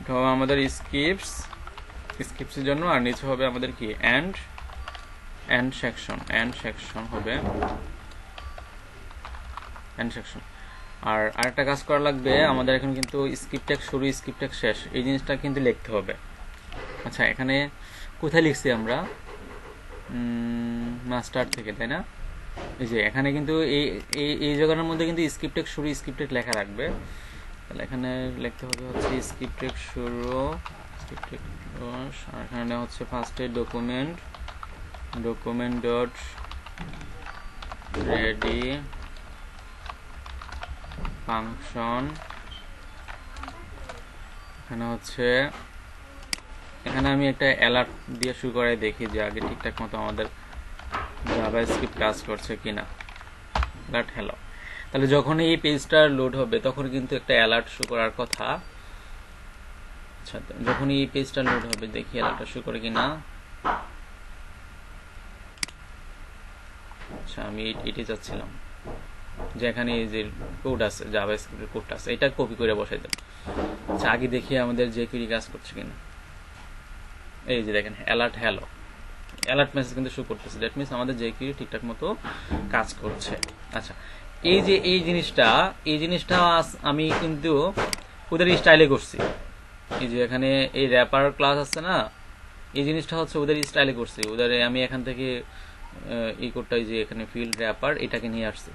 Speaker 1: হবে আমাদের স্ক্রিপ্টসের জন্য, আর নিচে হবে আমাদের কি এন্ড সেকশন হবে এন্ড সেকশন। আর আরেকটা কাজ করা লাগবে, আমাদের এখানে কিন্তু স্ক্রিপ্ট ট্যাগ শুরু স্ক্রিপ্ট ট্যাগ শেষ এই জিনিসটা কিন্তু লিখতে হবে। আচ্ছা এখানে কোথায় লিখছি আমরা, মাস্টার থেকে তাই না, এই যে এখানে কিন্তু এই জায়গার মধ্যে কিন্তু স্ক্রিপ্ট ট্যাগ শুরু স্ক্রিপ্ট ট্যাগ লেখা রাখবে। তাহলে এখানে লিখতে হবে হচ্ছে স্ক্রিপ্ট ট্যাগ শুরু স্ক্রিপ্ট ট্যাগ, আর এখানে হচ্ছে ফার্স্টে ডকুমেন্ট ডট রেডি ফাংশন। এখানে হচ্ছে এখানে আমি একটা অ্যালার্ট দিয়ে শুরু করে দেখি যে আগে ঠিকঠাক মতো আমাদের জাভাস্ক্রিপ্ট কাজ করছে কিনা। অ্যালার্ট হ্যালো, তাহলে যখন এই পেজটা লোড হবে তখন কিন্তু একটা অ্যালার্ট শো করার কথা। আচ্ছা যখন এই পেজটা লোড হবে দেখি অ্যালার্টটা শো করে কিনা। আচ্ছা আমি এটি যাচ্ছিলাম যে এখানে এই যে কোড আছে জাভাস্ক্রিপ্টের কোডটা আছে, এটা কপি করে বসাই দেব। আচ্ছা আগে দেখি আমাদের jQuery কাজ করছে কিনা। এই যে দেখেন অ্যালার্ট হ্যালো, অ্যালার্ট মেসেজ কিন্তু শো করতেছে, দ্যাট মিন্স আমাদের jQuery ঠিকঠাক মতো কাজ করছে। আচ্ছা এই যে এই জিনিসটা আমি কিন্তু ওদের স্টাইলে করছি। এই যে এখানে এই র্যাপার ক্লাস আছে না, এই জিনিসটা হচ্ছে ওদের স্টাইলে করছি। ওদের আমি এখান থেকে এই কোডটা যে এখানে ফিল্ড র্যাপার এটাকে নিয়ে আসছি,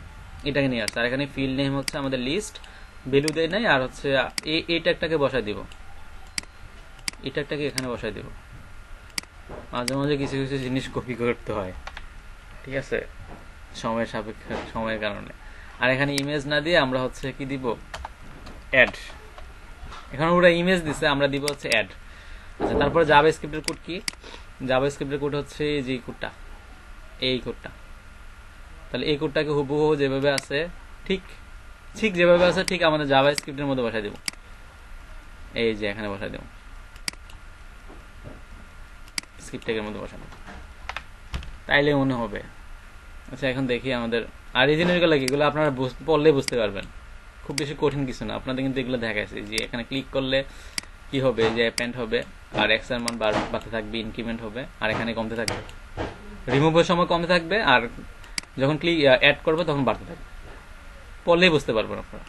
Speaker 1: আর এখানে ফিল্ড নেম হচ্ছে আমাদের লিস্ট, ভ্যালু দেয় নাই, আর হচ্ছে এই ট্যাগটাকে বসাই দিব, এই ট্যাগটাকে এখানে বসাই দিব। মাঝে মাঝে কিছু কিছু জিনিস কপি করতে হয়, ঠিক আছে, সময়ের সাপেক্ষে সময়ের কারণে। আর এখানে ইমেজ না দিয়ে আমরা হচ্ছে কি দিব, অ্যাড। এখানে ওরা ইমেজ দিছে, আমরা দিব হচ্ছে অ্যাড। আচ্ছা তারপরে জাভাস্ক্রিপ্টের কোড কি, জাভাস্ক্রিপ্টের কোড হচ্ছে যে কোডটা, এই কোডটা। তাহলে এই কোডটাকে হুবহু যেভাবে আছে ঠিক যেভাবে আছে ঠিক আমাদের জাভাস্ক্রিপ্টের মধ্যে বসাই দেব, এই যে এখানে বসাই দেব, স্ক্রিপ্ট ট্যাগের মধ্যে বসানো, তাইলে মনে হবে। আচ্ছা এখন দেখি আমাদের, আর এই জিনিসগুলো কি, এগুলো আপনারা পড়লে বুঝতে পারবেন, খুব বেশি কঠিন কিছু না। আপনাদের কিন্তু এগুলো দেখাইছে যে এখানে ক্লিক করলে কি হবে, যে অ্যাপেন্ড হবে, আর এক্স এর মান বাড়তে থাকবে, ইনক্রিমেন্ট হবে, আর এখানে কমতে থাকবে, রিমুভের সময় কমতে থাকবে, আর যখন ক্লিক অ্যাড করবে তখন বাড়তে থাকবে। পড়লেই বুঝতে পারবেন আপনারা।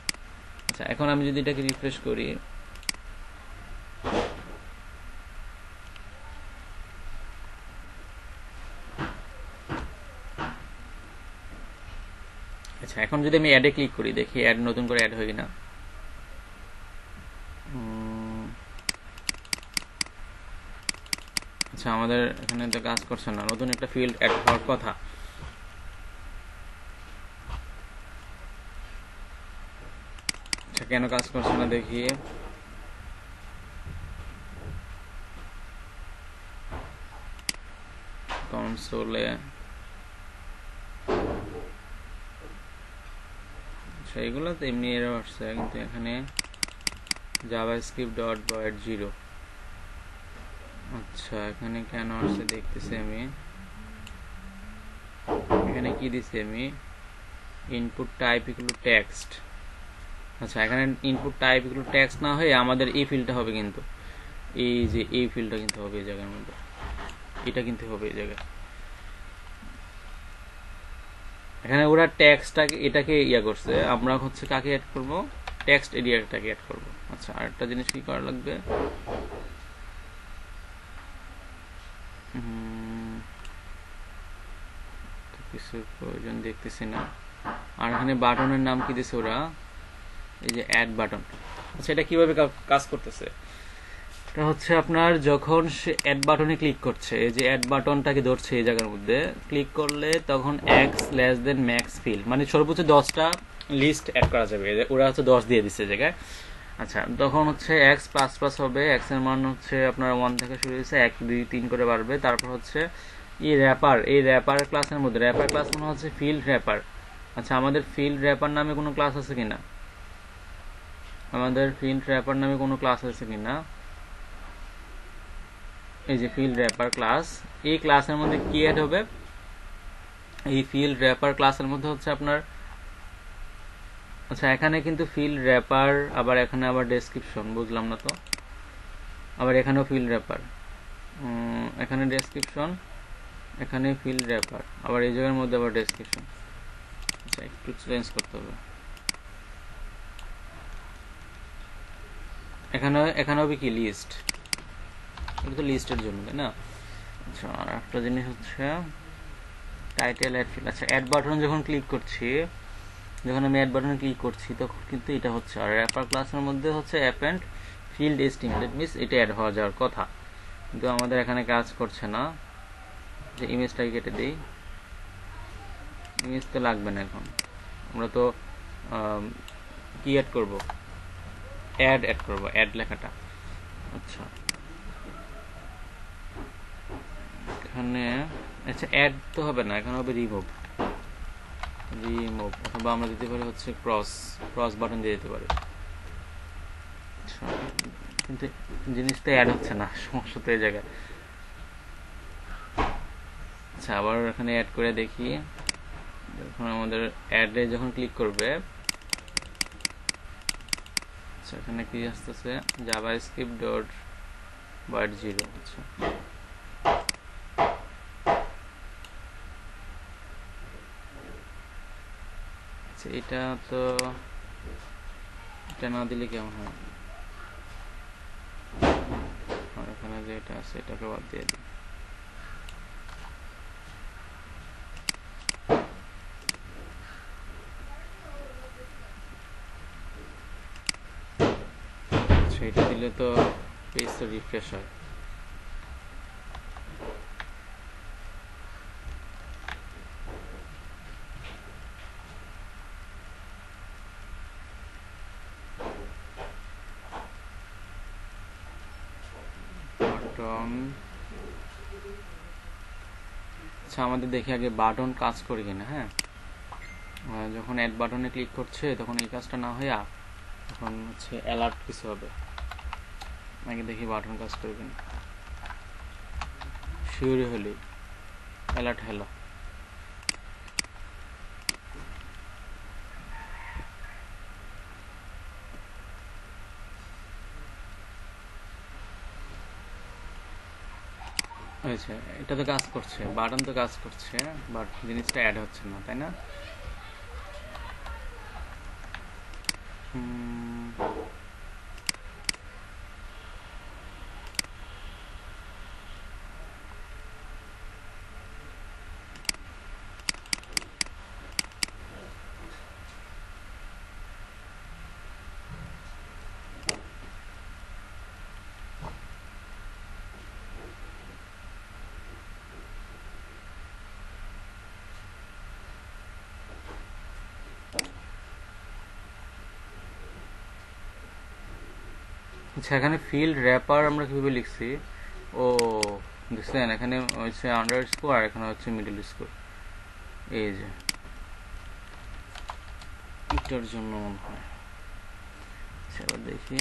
Speaker 1: আচ্ছা এখন আমি যদি এটাকে রিফ্রেশ করি, আচ্ছা এখন যদি আমি অ্যাডে ক্লিক করি দেখি অ্যাড নতুন করে অ্যাড হয় কিনা। আচ্ছা আমাদের এখানে তো কাজ করছে না, নতুন একটা ফিল্ড অ্যাড হওয়ার কথা। আচ্ছা কেন কাজ করছে না দেখি, কনসোলে সেইগুলো তো এমনি এরর আসছে, কিন্তু এখানে জাভাস্ক্রিপ্ট ডট ভয়েড 0 আচ্ছা এখানে কেন আসছে দেখতেছি আমি, এখানে কি দিছি আমি, ইনপুট টাইপ ইকুয়াল টেক্সট। আচ্ছা এখানে ইনপুট টাইপ ইকুয়াল টেক্সট না হয়ে আমাদের এই ফিল্ডটা হবে, কিন্তু এই যে এই ফিল্ডটা কিন্তু হবে এই জায়গার মধ্যে, এটা কিন্তু হবে এই জায়গায়। এখানে ওরা টেক্সটটাকে এটাকে ইয়া করছে, আমরা হচ্ছে কাকে অ্যাড করব, টেক্সট এরিয়াটাকে অ্যাড করব। আচ্ছা আরেকটা জিনিস কি করা লাগবে, কিছু প্রয়োজন দেখতেছি না। আর এখানে বাটনের নাম কি দিছে ওরা, এই যে অ্যাড বাটন। আচ্ছা এটা কিভাবে কাজ করতেছে, এটা হচ্ছে আপনার যখন সে অ্যাড বাটনে ক্লিক করছে, এই যে অ্যাড বাটনটাকে ধরছে এই জায়গার মধ্যে, ক্লিক করলে তখন X less than max fill, মানে সর্বোচ্চ 10টা লিস্ট অ্যাড করা যাবে, ওরা হচ্ছে 10 দিয়ে দিচ্ছে জায়গায়। আচ্ছা তখন হচ্ছে এক্স প্লাস প্লাস হবে, এক্স এর মান হচ্ছে আপনার 1 থেকে শুরু হয়েছে, 1 2 3 করে বাড়বে। তারপর হচ্ছে এই র্যাপার ক্লাসের মধ্যে, র্যাপার ক্লাস মানে হচ্ছে ফিল্ড র্যাপার। আচ্ছা আমাদের ফিল্ড র্যাপার নামে কোনো ক্লাস আছে কিনা, আমাদের ফিল্ড র্যাপার নামে কোনো ক্লাস আছে কিনা, এই যে ফিল্ড র্যাপার ক্লাস, এই ক্লাসের মধ্যে কি অ্যাড হবে, এই ফিল্ড র্যাপার ক্লাসের মধ্যে হচ্ছে আপনার, আচ্ছা এখানে কিন্তু ফিল্ড র্যাপার, আবার এখানে আবার ডেসক্রিপশন, বুঝলাম না তো, আবার এখানেও ফিল্ড র্যাপার, এখানে ডেসক্রিপশন, এখানে ফিল্ড র্যাপার, আবার এই জায়গার মধ্যে আবার ডেসক্রিপশন। আচ্ছা একটু চেঞ্জ করতে হবে, এখানে হবে কি লিস্ট, এটা তো লিস্টের জন্য তাই না। আচ্ছা আর একটা জিনিস হচ্ছে টাইটেল অ্যাড ফিল্ড। আচ্ছা অ্যাড বাটন যখন ক্লিক করছি, যখন আমি অ্যাড বাটনে ক্লিক করছি তখন কিন্তু এটা হচ্ছে, আর র্যাপার ক্লাসের মধ্যে হচ্ছে append field esteem, that means এটা অ্যাড হওয়া যাওয়ার কথা, কিন্তু আমাদের এখানে কাজ করছে না। যে ইমেজটাকে কেটে দিই, ইমেজ তো লাগবে না এখন, আমরা তো কি অ্যাড করব, অ্যাড করব, অ্যাড লেখাটা। আচ্ছা এখানে, আচ্ছা অ্যাড তো হবে না, এখানে হবে রিমুভ, অথবা আমরা দিতে পারি হচ্ছে ক্রস বাটন দিয়ে দিতে পারি। আচ্ছা কিন্তু জিনিসটা অ্যাড হচ্ছে না, সমস্যা তো এই জায়গায়। আচ্ছা আবার এখানে অ্যাড করে দেখি, যখন আমাদের অ্যাডে যখন ক্লিক করবে, আচ্ছা এখানে কি আসতেছে, জাভাস্ক্রিপ্ট ডট বার্ড 0। আচ্ছা আচ্ছা এটা তো, এটা না দিলে কেমন হয়, আর এখানে যে এটা আছে এটাকে বাদ দিয়ে দিই। আচ্ছা এটা দিলে তো পেজ তো রিফ্রেশ হয়। আচ্ছা আমাদের দেখি আগে বাটন কাজ করি কিনা। হ্যাঁ যখন অ্যাড বাটনে ক্লিক করছে তখন এই কাজটা না হইয়া তখন হচ্ছে অ্যালার্ট কিছু হবে, আগে দেখি বাটন কাজ করে কিনা। শিওরি হলি অ্যালার্ট হ্যালো, হয়েছে, এটা তো কাজ করছে, বাটন তো কাজ করছে, বাট জিনিসটা অ্যাড হচ্ছে না তাই না। আচ্ছা এখানে ফিল্ড র্যাপার আমরা কিভাবে লিখছি, ও দেখছেন এখানে হচ্ছে আন্ডারস্কোর আর এখানে হচ্ছে মিডল স্কোর, এই যে এটার জন্য মনে হয়। আচ্ছা এবার দেখি,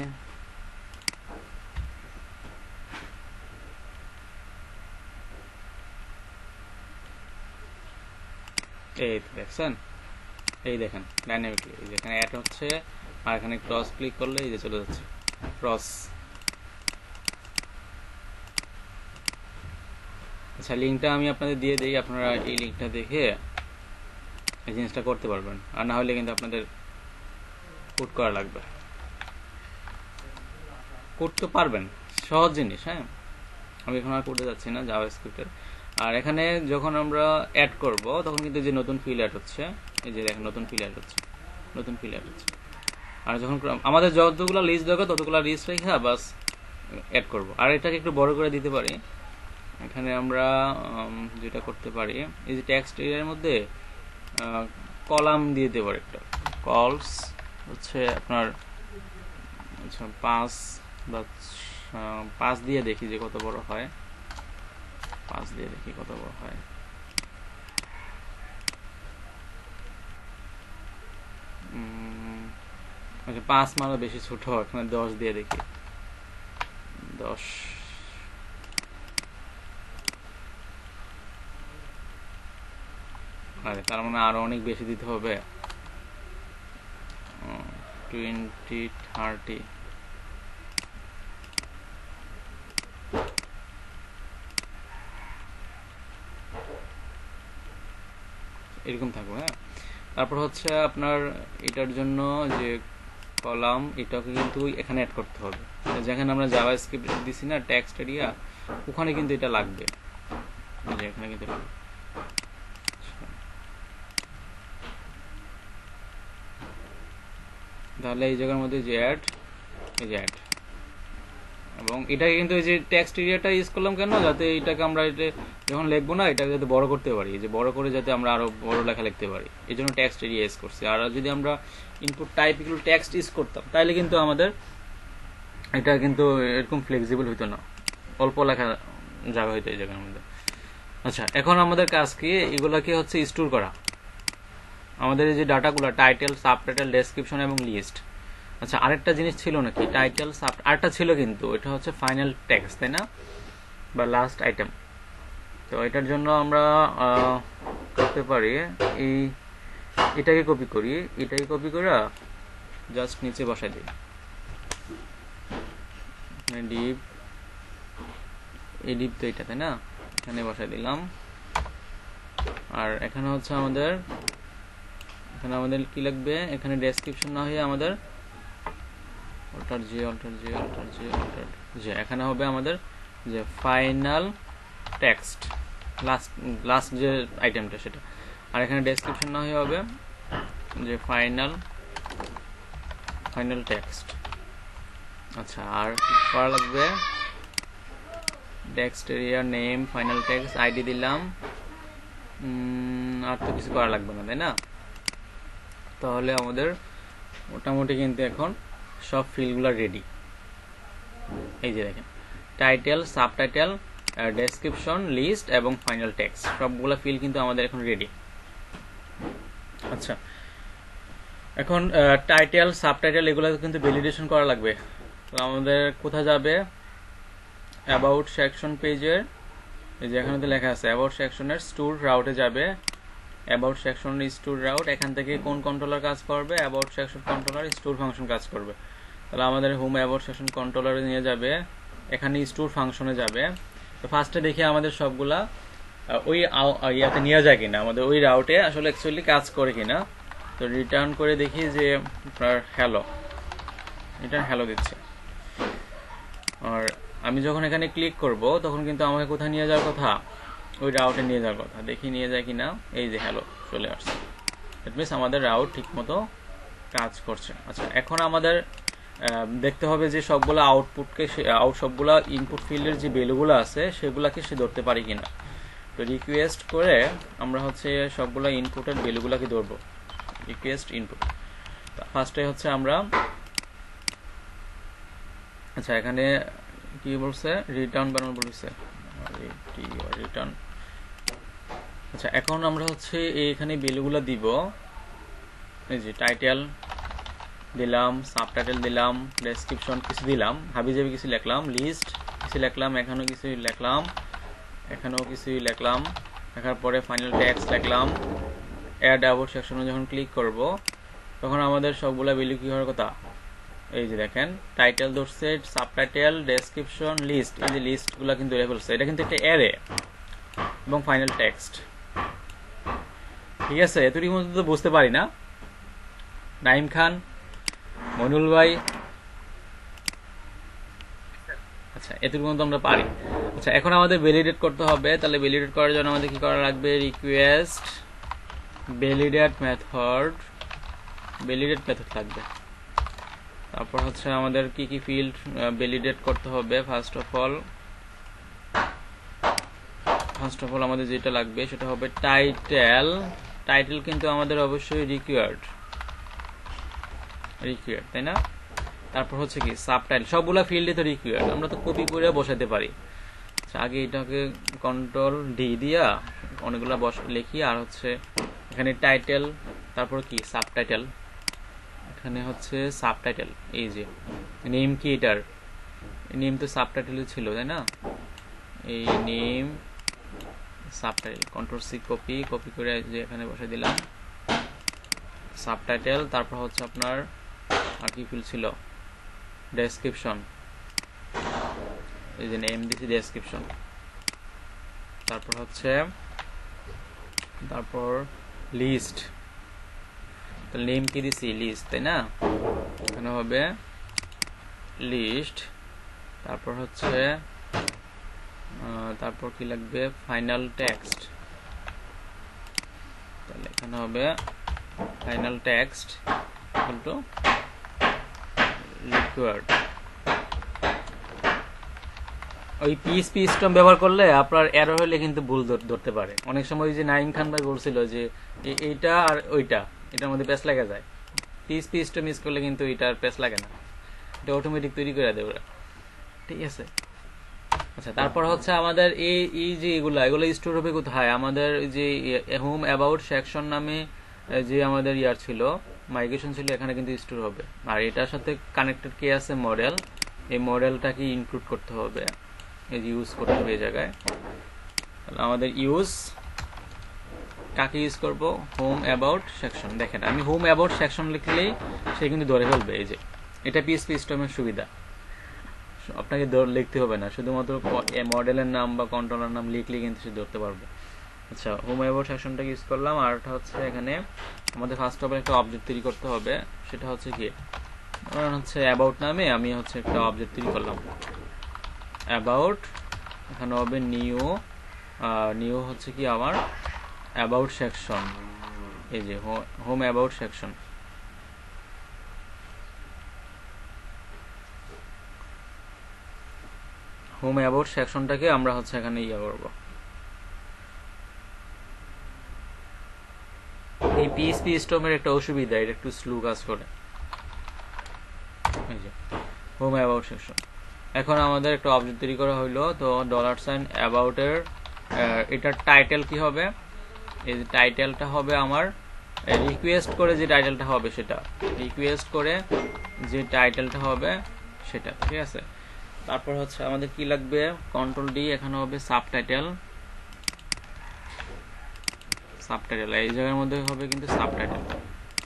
Speaker 1: এই দেখছেন, এই দেখেন ডাইনামিকলি এই যেখানে অ্যাড হচ্ছে, আর এখানে ক্রস ক্লিক করলে এই যে চলে যাচ্ছে ক্রস। আচ্ছা, লিঙ্কটা আমি আপনাদের দিয়ে দিই, আপনারা এই লিঙ্কটা দেখে এই জিনিসটা করতে পারবেন, আর না হলে কিন্তু আপনাদের কোড করা লাগবে। কোড তো পারবেন, সহজ জিনিস। হ্যাঁ, আমি এখন আর কোডে যাচ্ছি না জাভাস্ক্রিপ্টের। আর এখানে যখন আমরা অ্যাড করব তখন কিন্তু যে নতুন ফিল অ্যাড হচ্ছে, এই যে দেখেন নতুন ফিল অ্যাড হচ্ছে, নতুন ফিল অ্যাড হচ্ছে। আর যখন আমাদের যতগুলো লিস্ট দরকার ততগুলো লিস্ট রেখে বাস অ্যাড করব। আর এটাকে একটু বড় করে দিতে পারি। এখানে আমরা যেটা করতে পারি, এই যে টেক্সট এরিয়ার মধ্যে কলাম দিয়ে দিতে পারি, একটা কলস হচ্ছে আপনার, আচ্ছা 5 বা 5 দিয়ে দেখি যে কত বড় হয়, 5 দিয়ে দেখি কত বড় হয়। আচ্ছা 5 মানে বেশি ছোট, এখানে 10 দিয়ে দেখি, 10। আরে তার মানে আরো অনেক বেশি দিতে হবে, 20, 30 এরকম থাকবে। হ্যাঁ, তারপর হচ্ছে আপনার এটার জন্য যে কলাম, এটাকে কিন্তু এখানে অ্যাড করতে হবে। যেখানে আমরা জাভাস্ক্রিপ্ট দিছি না টেক্সট এরিয়া, ওখানে কিন্তু এটা লাগবে, এখানে কিন্তু লাগবে। তাহলে এই জায়গার মধ্যে যে অ্যাড, এই যে অ্যাড, এবং এটাকে কিন্তু এই যে টেক্সট এরিয়াটা ইউজ করলাম কেন, যাতে এটাকে আমরা এটা যখন লিখবো না এটাকে যাতে বড় করতে পারি, যে বড় করে যাতে আমরা আরো বড় লেখা লিখতে পারি, এই জন্য টেক্সট এরিয়া ইউজ করছি। আর যদি আমরা ইনপুট টাইপ এগুলো টেক্সট ইউজ করতাম তাহলে কিন্তু আমাদের এটা কিন্তু এরকম ফ্লেক্সিবল হইতো না, অল্প লেখা যাবে হইতো এই জায়গার মধ্যে। আচ্ছা, এখন আমাদের কাজ কি, এগুলাকে হচ্ছে স্টোর করা, আমাদের এই যে ডাটাগুলো টাইটেল, সাবটাইটেল, ডেসক্রিপশন এবং লিস্ট। আচ্ছা, আরেকটা জিনিস ছিল নাকি, টাইটেল সাব, আরেকটা ছিল কিন্তু এটা হচ্ছে ফাইনাল টেক্সট, তাই না, বা লাস্ট আইটেম। তো এটার জন্য আমরা করতে পারি, এটাকে কপি করি, এটাকে কপি করে জাস্ট নিচে বসাই দিই, ডিপ, এই ডিপ তো এটা, তাই না, এখানে বসাই দিলাম। আর এখানে হচ্ছে আমাদের, এখানে আমাদের কি লাগবে, এখানে ডেসক্রিপশন না হয়ে আমাদের অল্টার জে, এখানে হবে আমাদের যে ফাইনাল টেক্সট, লাস্ট যে আইটেমটা সেটা। আর এখানে ডেসক্রিপশন না হয়ে হবে যে ফাইনাল টেক্সট। আচ্ছা, আর করা লাগবে text area name, final text, ID দিলাম, আর তো কিছু করা লাগবে না, তাই না। তাহলে আমাদের মোটামুটি কিন্তু এখন সব ফিল্ডগুলো রেডি। এই যে দেখেন টাইটেল, সাবটাইটেল, ডেসক্রিপশন, লিস্ট এবং ফাইনাল টেক্সট, সবগুলো ফিল্ড কিন্তু আমাদের এখন রেডি। আচ্ছা, এখন টাইটেল, সাবটাইটেল এগুলো কিন্তু ভ্যালিডেশন করা লাগবে। তো আমাদের কোথায় যাবে, অ্যাবাউট সেকশন পেজের, এই যে এখানে তো লেখা আছে অ্যাবাউট সেকশনের স্টোর রাউটে যাবে, অ্যাবাউট সেকশন স্টোর রাউট, এখান থেকে কোন কন্ট্রোলার কাজ করবে, about section controller store function কাজ করবে। তাহলে আমাদের হোম অ্যাবাউট সেকশন কন্ট্রোলারে নিয়ে যাবে, এখানে স্টোর ফাংশনে যাবে। তো ফার্স্টে দেখি আমাদের সবগুলা ওই ইয়াতে নিয়ে যায় কিনা, আমাদের ওই রাউটে আসলে অ্যাকচুয়ালি কাজ করে কিনা। তো রিটার্ন করে দেখি যে আপনার হ্যালো, রিটার্ন হ্যালো দিচ্ছে। আর আমি যখন এখানে ক্লিক করব তখন কিন্তু আমাকে কোথায় নিয়ে যাওয়ার কথা, ওই রাউটে নিয়ে যাওয়ার কথা, দেখি নিয়ে যায় কিনা। এই যে হ্যালো চলে আসছে, দ্যাট মিনস আমাদের রাউট ঠিক মতো কাজ করছে। আচ্ছা, এখন আমাদের দেখতে হবে যে সবগুলো আউটপুটকে, সবগুলা ইনপুট ফিল্ডের যে ভ্যালুগুলো আছে সেগুলাকে সে ধরতে পারি কিনা। তো রিকোয়েস্ট করে আমরা হচ্ছে সবগুলা ইনপুটের ভ্যালুগুলাকে ধরবো, রিকোয়েস্ট ইনপুট। ফার্স্টে হচ্ছে আমরা, আচ্ছা এখানে কি বলছে, রিটার্ন বানানো বলছে, রিটার্ন। আচ্ছা, এখন আমরা হচ্ছে এখানে ভ্যালুগুলো দিব, এই যে টাইটেল দিলাম, সাবটাইটেল দিলাম, ডেসক্রিপশন কিছু দিলাম, হাবিজাবি কিছু লিখলাম, লিস্ট কিছু লিখলাম, এখানেও কিছু লিখলাম, এখানেও কিছু লিখলাম, লেখার পরে ফাইনাল টেক্সট লিখলাম, অ্যাড অ্যাবাউট সেকশনে যখন ক্লিক করব তখন আমাদের সবগুলা ভ্যালু কি হওয়ার কথা, এই যে দেখেন টাইটেল ধরছে, সাবটাইটেল, ডেসক্রিপশন, লিস্ট, এই যে লিস্টগুলো কিন্তু ধরে ফেলছে। এটা কিন্তু একটা অ্যারে এবং ফাইনাল টেক্সট। ঠিক আছে, এতটুকু মধ্যে তো বুঝতে পারি না। নাইম খান, মনুল ভাই, আচ্ছা এতটুকু মধ্যে আমরা পারি। আচ্ছা এখন আমাদের ভ্যালিডেট করতে হবে, তাহলে ভ্যালিডেট করার জন্য আমাদের কি করা লাগবে, request validate method, validate method লাগবে। তারপর হচ্ছে আমাদের কি কি ফিল্ড ভ্যালিডেট করতে হবে, ফার্স্ট অফ অল আমাদের যেটা লাগবে সেটা হবে টাইটেল। টাইটেল কিন্তু আমাদের অবশ্যই রিকোয়ার্ড, তাই না? তারপর হচ্ছে কি সাবটাইটেল, সবগুলা ফিল্ডে তো রিকোয়ার্ড, আমরা তো কপি করে বসাতে পারি। আগে এটাকে কন্ট্রোল ডি দিয়া অনেকগুলা লিখি, আর হচ্ছে এখানে টাইটেল, তারপর কি সাবটাইটেল, এখানে হচ্ছে সাবটাইটেল, এই যে নেম কি, এটার নেম তো সাবটাইটেল ছিল তাই না, এই name subtitle, control C copy করে যে এখানে বসে দিলাম সাবটাইটেল। তারপর হচ্ছে আপনার আর কি ফিল্ড ছিল, ডেসক্রিপশন, এই যে নেম দিছি ডেসক্রিপশন। তারপর হচ্ছে লিস্ট, তাহলে নেম কি দিছি লিস্ট, তাই না, এখানে হবে লিস্ট। তারপর হচ্ছে তারপর কি লাগবে, ফাইনাল টেক্সট, তাহলে এখানে হবে ফাইনাল টেক্সট কিন্তু রিকোয়ার্ড। ওই পিএইচপি সিস্টেম ব্যবহার করলে আপনার এরর হলে কিন্তু ভুল ধরতে পারে। অনেক সময় যে নাইম খান ভাই বলছিল যে এইটা আর ওইটা এটার মধ্যে পেস লাগা যায়, পিএইচপি সিস্টেম ইউজ করলে কিন্তু এটার পেস লাগে না, এটা অটোমেটিক তৈরি করে দেবে ওরা। ঠিক আছে, আচ্ছা তারপর হচ্ছে আমাদের এই যে এগুলো স্টোর হবে কোথায়, আমাদের যে হোম অ্যাবাউট সেকশন নামে যে আমাদের ইয়ার ছিল, মাইগ্রেশন ছিল, এখানে কিন্তু স্টোর হবে। আর এটার সাথে কানেক্টেড কে আছে, মডেল, এই মডেলটাকে ইনক্লুড করতে হবে, এই যে ইউজ করতে হবে এই জায়গায়। তাহলে আমাদের ইউজ কাকে ইউজ করব, হোম অ্যাবাউট সেকশন। দেখেন আমি হোম অ্যাবাউট সেকশন লিখলেই সে কিন্তু ধরে ফেলবে, এই যে এটা পিএইচপি সিস্টেমের সুবিধা, আপনাকে লিখতে হবে না, শুধুমাত্র মডেলের নাম বা কন্ট্রোলার নাম লিখলেই কিন্তু সে ধরতে পারবে। আচ্ছা হোম অ্যাবাউট সেকশনটাকে ইউজ করলাম। আর এটা হচ্ছে এখানে আমাদের ফার্স্ট অফ অল একটা অবজেক্ট তৈরি করতে হবে, সেটা হচ্ছে কি হচ্ছে অ্যাবাউট নামে আমি হচ্ছে একটা অবজেক্ট তৈরি করলাম অ্যাবাউট, এখানে হবে নিউ হচ্ছে কি আমার অ্যাবাউট সেকশন, এই যে home about section. Home about সেকশনটাকে আমরা হচ্ছে এখানে ইয়া করব। এই পিএইচপি সিস্টেমের একটা অসুবিধা, এটা একটু স্লো কাজ করে। এই যে হোম অ্যাবাউট সেকশন, এখন আমাদের একটা অবজেক্ট তৈরি করা হইলো, তো $সাইন অ্যাবাউট এর এটার টাইটেল কি হবে, এই যে টাইটেলটা হবে আমার রিকোয়েস্ট করে যে টাইটেলটা হবে সেটা, রিকোয়েস্ট করে যে টাইটেলটা হবে সেটা। ঠিক আছে, তারপর হচ্ছে আমাদের কি লাগবে, কন্ট্রোল ডি, এখানে হবে সাবটাইটেল, এই জায়গার মধ্যে হবে কিন্তু সাবটাইটেল।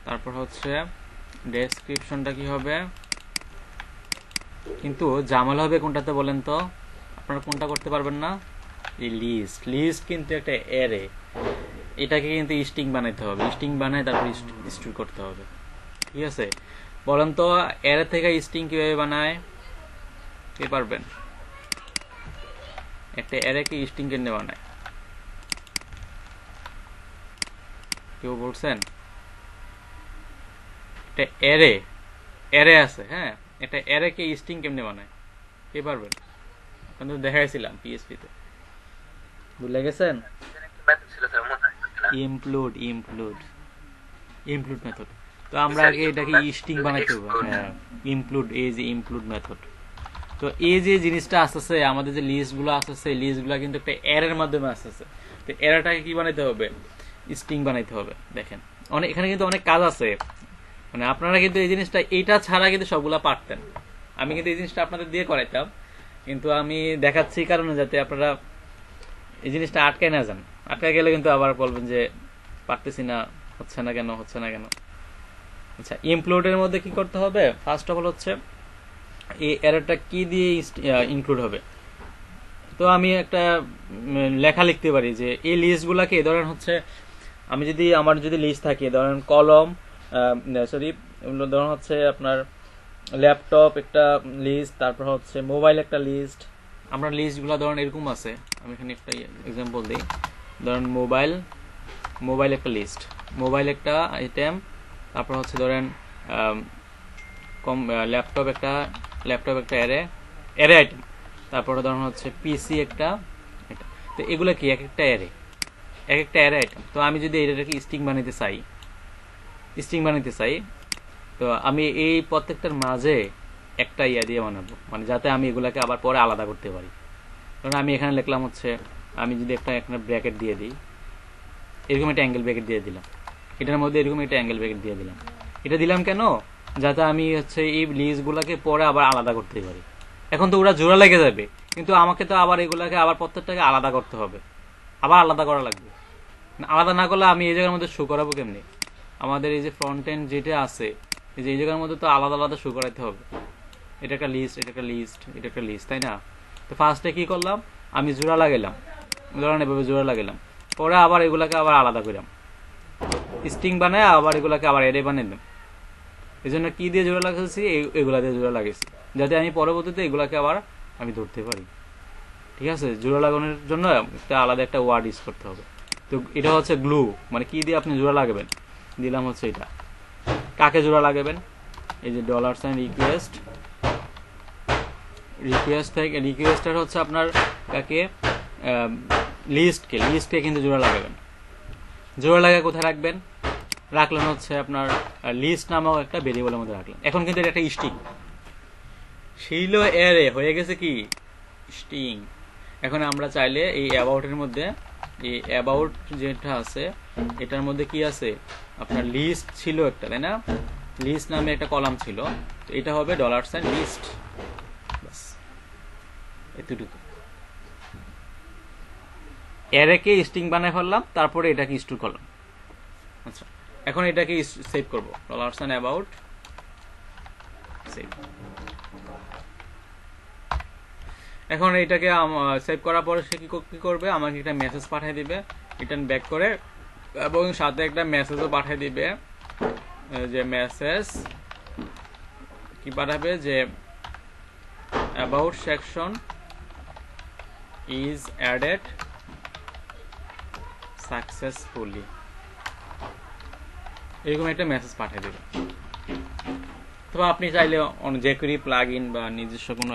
Speaker 1: তারপর হচ্ছে ডেসক্রিপশনটা কি হবে, কিন্তু ঝামেলা হবে কোনটাতে বলেন তো, আপনারা কোনটা করতে পারবেন না, এই লিস্ট কিন্তু একটা অ্যারে, এটাকে কিন্তু স্ট্রিং বানাইতে হবে, স্ট্রিং বানায় তারপর স্টোর করতে হবে। ঠিক আছে, বলেন তো অ্যারে থেকে স্ট্রিং কিভাবে বানায়, কে পারবেন, একটা অ্যারেকে স্ট্রিং কেন বানায়, কেউ বলছেন? একটা অ্যারে আছে, হ্যাঁ, একটা অ্যারেকে স্ট্রিং কেমনে বানায়, কে পারবেন? আপনাদের দেখাইছিলাম পিএইচপি তে, ভুলে গেছেন? ইমপ্লুড মেথড। তো আমরা আগে এটাকে স্ট্রিং বানাইতে হবে, হ্যাঁ ইমপ্লুড, এই যে ইমপ্লুড মেথড। তো এই যে জিনিসটা আসতেছে, আমাদের যে লিস্ট গুলো আসতেছে, লিস্ট গুলো কিন্তু একটা অ্যারের মাধ্যমে আসতেছে, তো অ্যারেটাকে কি বানাইতে হবে, স্ট্রিং বানাইতে হবে। দেখেন অনেক এখানে কিন্তু অনেক কাজ আছে, মানে আপনারা কিন্তু এই জিনিসটা এইটা ছাড়া কিন্তু সবগুলা পারতেন, আমি কিন্তু এই জিনিসটা আপনাদের দিয়ে করাইতাম, কিন্তু আমি দেখাচ্ছি কারণে যাতে আপনারা এই জিনিসটা আটকায় না যান, আটকায় গেলে কিন্তু আবার বলবেন যে পারতেছি না, হচ্ছে না কেন? আচ্ছা, ইমপ্লোডের মধ্যে কি করতে হবে? ফার্স্ট অফ অল হচ্ছে এই এররটা কি দিয়ে ইনক্লুড হবে। তো আমি একটা লেখা লিখতে পারি যে এই লিস্টগুলোকে ধরেন হচ্ছে আমার যদি লিস্ট থাকে ধরেন কলম, ধরেন হচ্ছে আপনার ল্যাপটপ একটা লিস্ট, তারপর হচ্ছে মোবাইল একটা লিস্ট। আমরা লিস্টগুলো ধরেন এরকম আছে, আমি এখানে একটা এক্সাম্পল দিই। ধরেন মোবাইল একটা লিস্ট, মোবাইল একটা আইটেম, তারপর হচ্ছে ধরেন ল্যাপটপ একটা অ্যারে আইটেম, তারপরে ধরুন হচ্ছে পিসি একটা এটা। তো এগুলো কি এক একটা অ্যারে আইটেম। তো আমি যদি এটাকে স্ট্রিং বানাইতে চাই তো আমি এই প্রত্যেকটার মাঝে একটা দিয়ে বানাবো, মানে যাতে আমি এগুলাকে আবার পরে আলাদা করতে পারি। কারণ আমি এখানে লিখলাম হচ্ছে, আমি যদি এখানে ব্র্যাকেট দিয়ে দিই, এরকম একটা অ্যাঙ্গেল ব্র্যাকেট দিয়ে দিলাম, এটার মধ্যে এরকম একটা অ্যাঙ্গেল ব্র্যাকেট দিয়ে দিলাম। এটা দিলাম কেন? যাতে আমি হচ্ছে এই লিস্টগুলোকে পরে আবার আলাদা করতে পারি। এখন তো ওরা জোড়া লেগে যাবে, কিন্তু আমাকে তো আবার এগুলাকে আবার প্রত্যেকটাকে আলাদা করতে হবে, আবার আলাদা করা লাগবে। আলাদা না করলে আমি এই জায়গার মধ্যে শো করাবো কেমনি? আমাদের এই যে ফ্রন্ট এন্ড যেটা আছে, এই জায়গার মধ্যে তো আলাদা আলাদা শো করাইতে হবে। এটা একটা লিস্ট, তাই না? তো ফার্স্টে কি করলাম, আমি জোড়া লাগাইলাম, ধরেন এভাবে জোড়া লাগাইলাম, পরে আবার এগুলাকে আবার আলাদা করলাম, স্ট্রিং বানায় আবার এগুলাকে আবার এরে বানিয়ে দিলাম। এই জন্য কি দিয়ে জোড়া লাগাইছি? এগুলা দিয়ে জোড়া লাগাইছি, যাতে আমি পরবর্তীতে এগুলাকে আবার আমি ধরতে পারি। ঠিক আছে? জোড়া লাগানোর জন্য একটা আলাদা একটা ওয়ার্ড ইউজ করতে হবে। তো এটা হচ্ছে গ্লু, মানে কি দিয়ে আপনি জোড়া লাগাবেন। দিলাম হচ্ছে এটা। কাকে জোড়া লাগাবেন? এই যে $sign রিকোয়েস্টার হচ্ছে আপনার কাকে, লিস্টকে কিন্তু জোড়া লাগাবেন। জোড়া লাগায় কোথায় রাখবেন? রাখলেন হচ্ছে আপনার লিস্ট নামক একটা ভেরিয়েবলের মধ্যে রাখলেন। এখন কিন্তু এটা একটা স্ট্রিং ছিল, অ্যারে হয়ে গেছে কি স্ট্রিং। এখন আমরা চাইলে এই অ্যাবাউটের মধ্যে, এই অ্যাবাউট যেটা আছে এটার মধ্যে কি আছে, আপনার লিস্ট ছিল একটা, তাই না? লিস্ট নামে একটা কলাম ছিল, তো এটা হবে $sign লিস্ট। বাস এতটুকু। অ্যারেকে স্ট্রিং বানায় ফেললাম, তারপরে এটাকে স্টোর করলাম। আচ্ছা, এখন এটাকে সেভ করব, $sign about সেভ। এখন এটাকে সেভ করার পরে সে কি করবে, আমাকে একটা মেসেজ পাঠিয়ে দিবে রিটার্ন ব্যাক করে, এবং সাথে একটা মেসেজও পাঠিয়ে দিবে, যে মেসেজ কি পাঠাবে, যে about section is added successfully, এরকম একটা মেসেজ পাঠিয়ে দেবে। তো আপনি চাইলে যে কোনো প্লাগ ইন বা নিজস্ব কোনো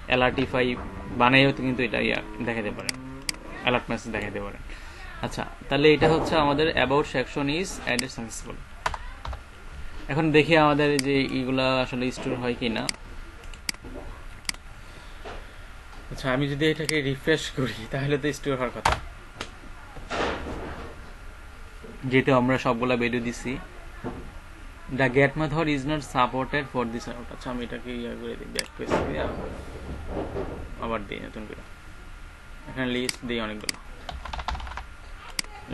Speaker 1: অ্যালার্টিফাই বানাইও কিন্তু এটা দেখাতে পারেন, অ্যালার্ট মেসেজ দেখাতে পারেন। আচ্ছা, তাহলে এটা হচ্ছে আমাদের about section is added successful. এখন দেখি আমাদের যে এগুলা আসলে স্টোর হয় কিনা। আচ্ছা, আমি যদি এটাকে রিফ্রেশ করি তাহলে তো স্টোর হওয়ার কথা, যেহেতু আমরা সবগুলা বেরিয়ে দিছি। The get method is not supported for this out. আচ্ছা, আমি এটাকে করে দিই, ব্যাক পেজ দিয়ে আবার দিই নতুন করে। এখানে লিস্ট দিই, অনেকগুলো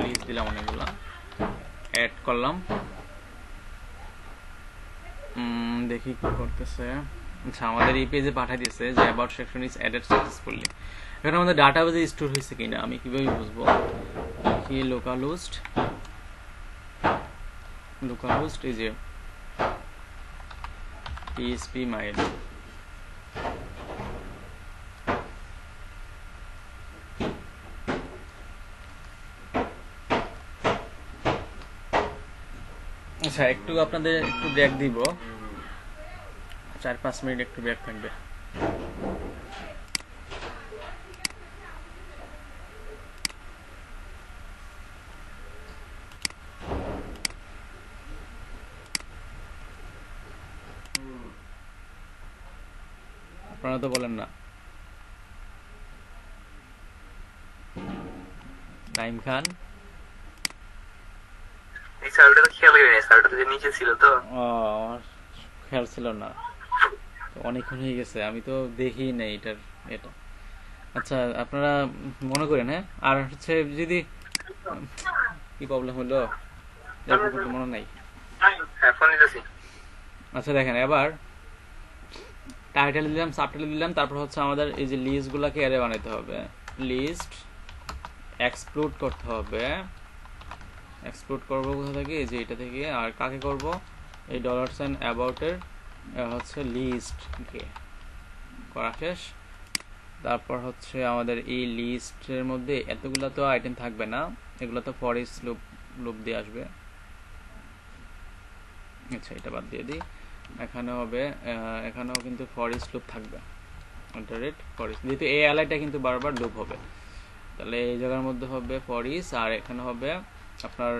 Speaker 1: লিস্ট দিলাম, অনেকগুলো অ্যাড করলাম। দেখি কি করতেছে। আচ্ছা, আমাদের এই পেজে পাঠিয়ে দিয়েছে যে about section is added successfully. এখন আমাদের ডাটাবেজে স্টোর হয়েছে কিনা আমি কিভাবে বুঝবো? কি লোকালহোস্ট এই যে PHP মাইল, আচ্ছা একটু আপনাদের একটু ব্রেক দিব, 4-5 মিনিট একটু ব্রেক থাকবে। আপনারা তো বলেন না। নাইম খান, খেয়াল ছিল না, অনেকক্ষণ হয়ে গেছে, আমি তো দেখি নাই এটার এটা। আচ্ছা, আপনারা মনে করেন। হ্যাঁ, আর হচ্ছে যদি কি প্রবলেম হলো, মনে নাই।
Speaker 2: হ্যাঁ ফোন দিতেছি।
Speaker 1: আচ্ছা দেখেন, এবার টাইটেল দিলাম, সাবটাইটেল দিলাম, তারপর হচ্ছে আমাদের এই যে লিস্ট গুলাকে অ্যারে বানাইতে হবে। লিস্ট এক্সক্লুড করতে হবে। এক্সক্লুড করবো কোথা থেকে? এই যে এটা থেকে। আর কাকে করব? এই ডলার সাইন অ্যাবাউট এর হচ্ছে লিস্ট কে করা শেষ। তারপর হচ্ছে আমাদের এই লিস্টের মধ্যে এতগুলা তো আইটেম থাকবে না, এগুলো তো ফর ইচ লুপ দিয়ে আসবে। আচ্ছা এটা বাদ দিয়ে দিই। এখানে হবে এখানেও কিন্তু ফর ইচ লুপ থাকবে, ইন্টারেট ফর ইচ, যেহেতু এই অ্যালাইটা কিন্তু বারবার লুপ হবে, তাহলে এই জায়গার মধ্যে হবে ফর ইচ। আর এখানে হবে আপনার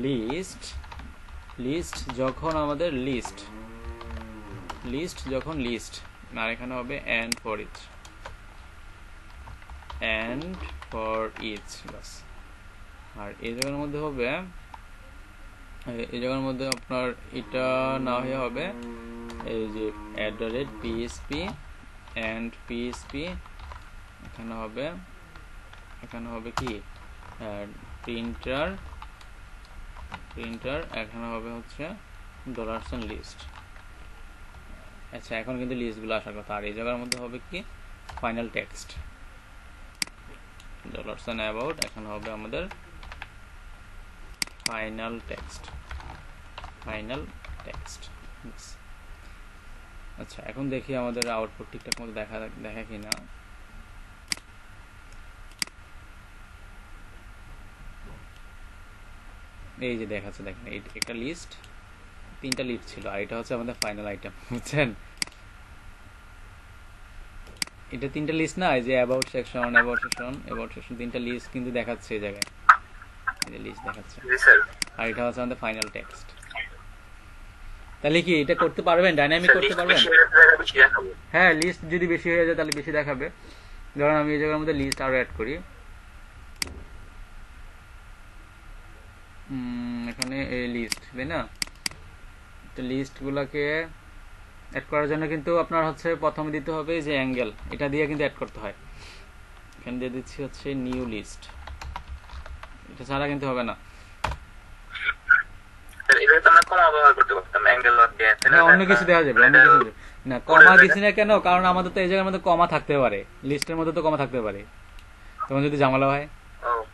Speaker 1: লিস্ট। লিস্ট যখন আমাদের লিস্ট যখন লিস্ট, আর এখানে হবে end for each, end for each বাস। আর এই জায়গার মধ্যে হবে, এই জায়গার মধ্যে আপনার এটা না হয়ে হবে এই যে @php and php। এখানে হবে কি প্রিন্টার, এখানে হবে হচ্ছে $লিস্ট। আচ্ছা এখন কিন্তু লিস্টগুলো আসার কথা। আর এই জায়গার মধ্যে হবে কি ফাইনাল টেক্সট, $অ্যাবাউট, এখানে হবে আমাদের ফাইনাল টেক্সট। আচ্ছা এখন দেখি আমাদের আউটপুট ঠিকঠাক মতো দেখা কিনা। এই যে দেখাচ্ছে, দেখেন একটা লিস্ট, 3টা লিস্ট ছিল, আর এটা হচ্ছে আমাদের ফাইনাল আইটেম, বুঝছেন? এটা 3টা লিস্ট না, এই যে অ্যাবাউট সেকশন 3টা লিস্ট কিন্তু দেখাচ্ছে এই জায়গায়, এই যে লিস্ট দেখাচ্ছে। আর এটা হচ্ছে আমাদের ফাইনাল টেক্সট। তাহলে কি এটা করতে পারবেন, ডাইনামিক করতে পারবেন? হ্যাঁ, লিস্ট যদি বেশি হয়ে যায় তাহলে বেশি দেখাবে। ধরুন আমি এই জায়গার মধ্যে লিস্ট আরো অ্যাড করি, এখানে এই লিস্ট, তাই না? তো লিস্ট গুলাকে অ্যাড করার জন্য কিন্তু আপনার হচ্ছে প্রথমে দিতে হবে যে অ্যাঙ্গেল, এটা দিয়ে কিন্তু অ্যাড করতে হয়। এখানে দিয়ে দিচ্ছি হচ্ছে নিউ লিস্ট, এটা ছাড়া কিন্তু হবে না। অন্য কিছু দেওয়া যাবে, অন্য কিছু না। কমা দিচ্ছি না কেন? কারণ আমাদের তো এই জায়গার মধ্যে কমা থাকতে পারে, লিস্টের মধ্যে তো কমা থাকতে পারে, তখন যদি ঝামেলা হয়।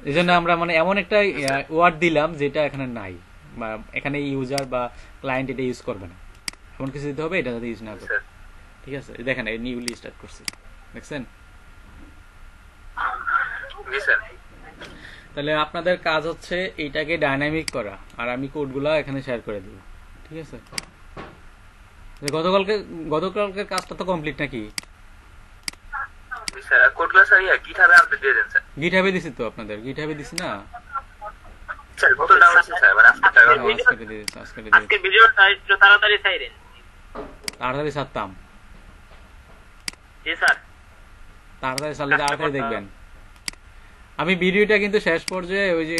Speaker 1: এই জন্য আমরা মানে এমন একটা ওয়ার্ড দিলাম যেটা এখানে নাই, বা এখানে ইউজার বা ক্লায়েন্ট এটা ইউজ করবে না, এমন কিছু দিতে হবে এটা যাতে ইউজ না করে। ঠিক আছে, দেখেন এই নিউ লিস্ট অ্যাড করছি, দেখছেন? তাহলে আপনাদের কাজ হচ্ছে এইটাকে ডাইনামিক করা, আর আমি কোডগুলো এখানে শেয়ার করে দিব। ঠিক আছে, গতকালকে কাজটা তো কমপ্লিট নাকি? গিটহাবে দিছি তো, আপনাদের গিটহাবে দিছি না? তাড়াতাড়ি ছাড়তাম, তাড়াতাড়ি ছাড়লে তাড়াতাড়ি দেখবেন। আমি ভিডিওটা কিন্তু শেষ পর্যায়ে ওই যে